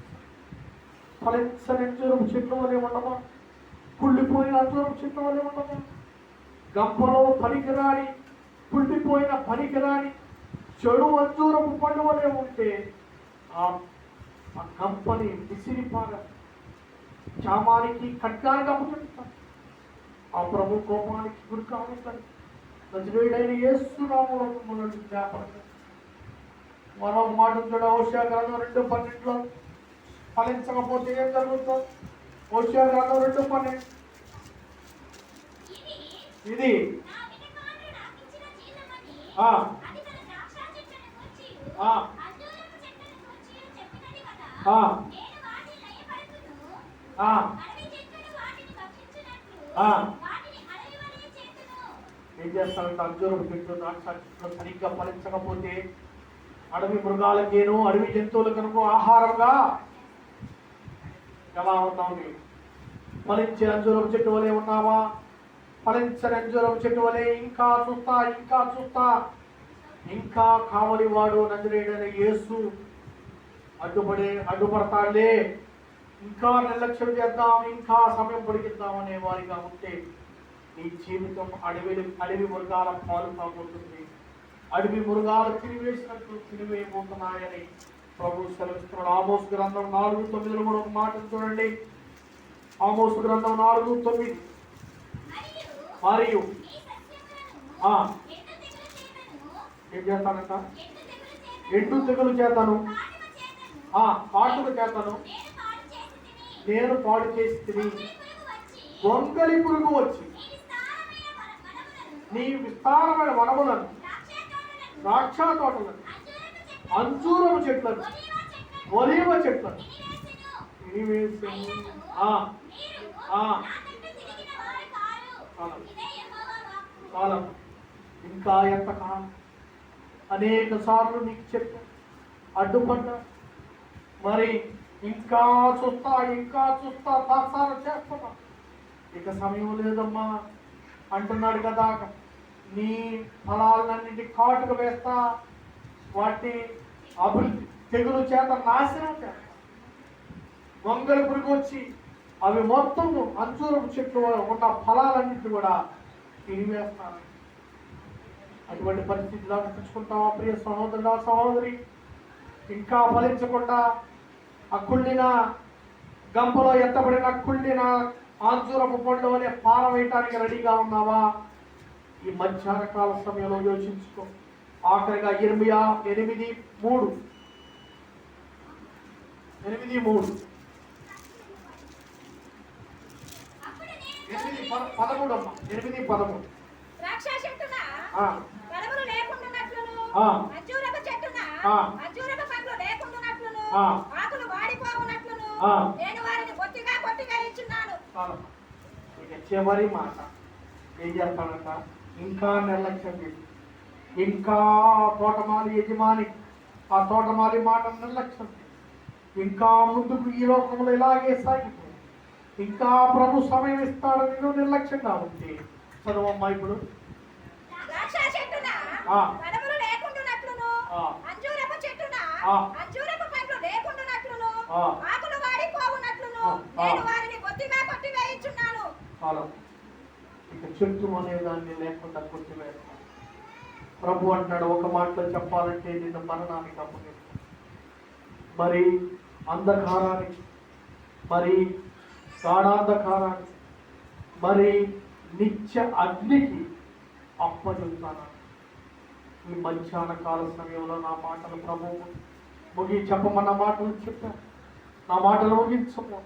ఫలించని అంజూరం చెట్ల వలె ఉండమా, కుళ్ళిపోయిన అంజూరం చెట్ల వలె ఉండమా, గంపలో పనికిరాని కుళ్ళిపోయిన పనికిరాని చెడు అంజూరపు పండు వలె ఉంటే ఆ గంపని విసిరిపార చామానికి ఖడ్గానికి అప్పచెప్తాను. ఆ ప్రభు కోపానికి గురి కావద్దని నజరేయుడైన యేసు నామములో మిమ్మల్ని జ్ఞాపకం. మరో మాట చూడ హోషేయ గ్రంథం 2:12 ఫలించకపోతే ఏం జరుగుతుంది? హోషేయ గ్రంథం 2:12 ఇది ఏం చేస్తారంటే అంజూరం చెట్టు ద్రాక్ష చెట్లు సరిగ్గా ఫలించకపోతే అడవి మృగాలకేను అడవి జంతువులకనుకో ఆహారంగా ఎలా ఉన్నావు? నీవు ఫలించే అంజూరం చెట్టు వలె ఉన్నావా? ఫలించని అంజూరం చెట్టు వలె ఇంకా చూస్తా ఇంకా చూస్తా ఇంకా కావలి వాడు నజరేయుడైన యేసు అడ్డుపడతాడులే, ఇంకా నిర్లక్ష్యం చేద్దాం, ఇంకా సమయం పొడిగిద్దాం అనే వారిగా ఉంటే నీ జీవితం అడవి మృగాల పాలు కాబోతుంది. అడవి మృగాలు తినివేసినట్లు తినివేయబోతున్నాయని ప్రభు సెలవిస్తున్నాడు. ఆమోసు గ్రంథం 4:9 కూడా ఒక మాట చూడండి. ఆమోసు గ్రంథం 4:9 మరియు ఏం చేస్తానంట? ఎండు తెగులు చేతను కాటుక చేతను నేను పాడు చేసి తిని గొంగలి పురుగు వచ్చి నీ విస్తారమైన వనములను ద్రాక్ష తోటలను అంజూరము చెట్లను ఒలీవ చెట్లను కాలం ఇంకా ఎంత కాలం? అనేక సార్లు నీకు చెప్పా, అడ్డుపడ్డా, మరి ఇంకా చూస్తా తాత్సారం చేస్తున్నా, ఇక సమయం లేదమ్మా అంటున్నాడు కదా. నీ ఫలాలన్నింటి కాటుకు వేస్తా, వాటిని అభివృద్ధి తెగులు చేత నాశనం చేస్తా, గొంగళి పురుగు వచ్చి అవి మొత్తం అంజూరం చెట్లు ఉన్న ఫలాలన్నింటినీ కూడా తినివేస్తాను. అటువంటి పరిస్థితిలో తెచ్చుకుంటావా ప్రియ సహోదరుడా సహోదరి? ఇంకా ఫలించకుండా ఆ కుళ్ళిన గంపలో ఎత్తబడిన కుళ్ళిన అంజూరపు పండు అనే పారవేయటానికి రెడీగా ఉన్నావా? ఈ మధ్యాహ్న కాల సమయంలో యోచించుకో. ఆఖరిగా ఇర్మియా 8:3 8:13 ద్రాక్ష చెట్టున ఫలములు లేకుండునట్లును అంజూరపు చెట్టున అంజూరపు పండ్లు లేకుండునట్లును ఆకులు వాడిపోవునట్లును నేను వారిని కొట్టిగా ఇచ్చున్నాను. ఇక చివరి మాట ఏం చేస్తాడంట? ఇంకా నిర్లక్ష్యం చేసి, ఇంకా తోటమాలి యజమాని ఆ తోటమాలి మాట నిర్లక్ష్యం చేసి, ఇంకా ముందుకు ఈ లోకంలో ఇలాగే సాగిపో, ఇంకా ప్రభు సమయం ఇస్తాడని నువ్వు నిర్లక్ష్యంగా ఉంటే చదవమ్మా. ఇప్పుడు ద్రాక్ష చెట్టున ఫలములు లేకుండునట్లును అంజూరపు చెట్టున అంజూరపు పండ్లు లేకుండునట్లును ఆకులు వాడిపోవునట్లును నేను వారిని కొట్టిగా ఇచ్చున్నాను. ఇక చెట్టు అనే దాన్ని లేకుండా కొట్టివేస్తాను. ప్రభు అంటాడు, ఒక మాటలో చెప్పాలంటే నిన్ను మరణానికి అప్పగిస్తాను. మరి అంధకారానికి, మరి గాఢాంధకారానికి, మరి నిత్య అగ్నికి అప్పచెప్తాను. ఈ మధ్యాహ్న కాల సమయంలో నా మాటలు ప్రభువు చెప్పమన్న మాటలు చెప్పాను. నా మాటలు ముగించము.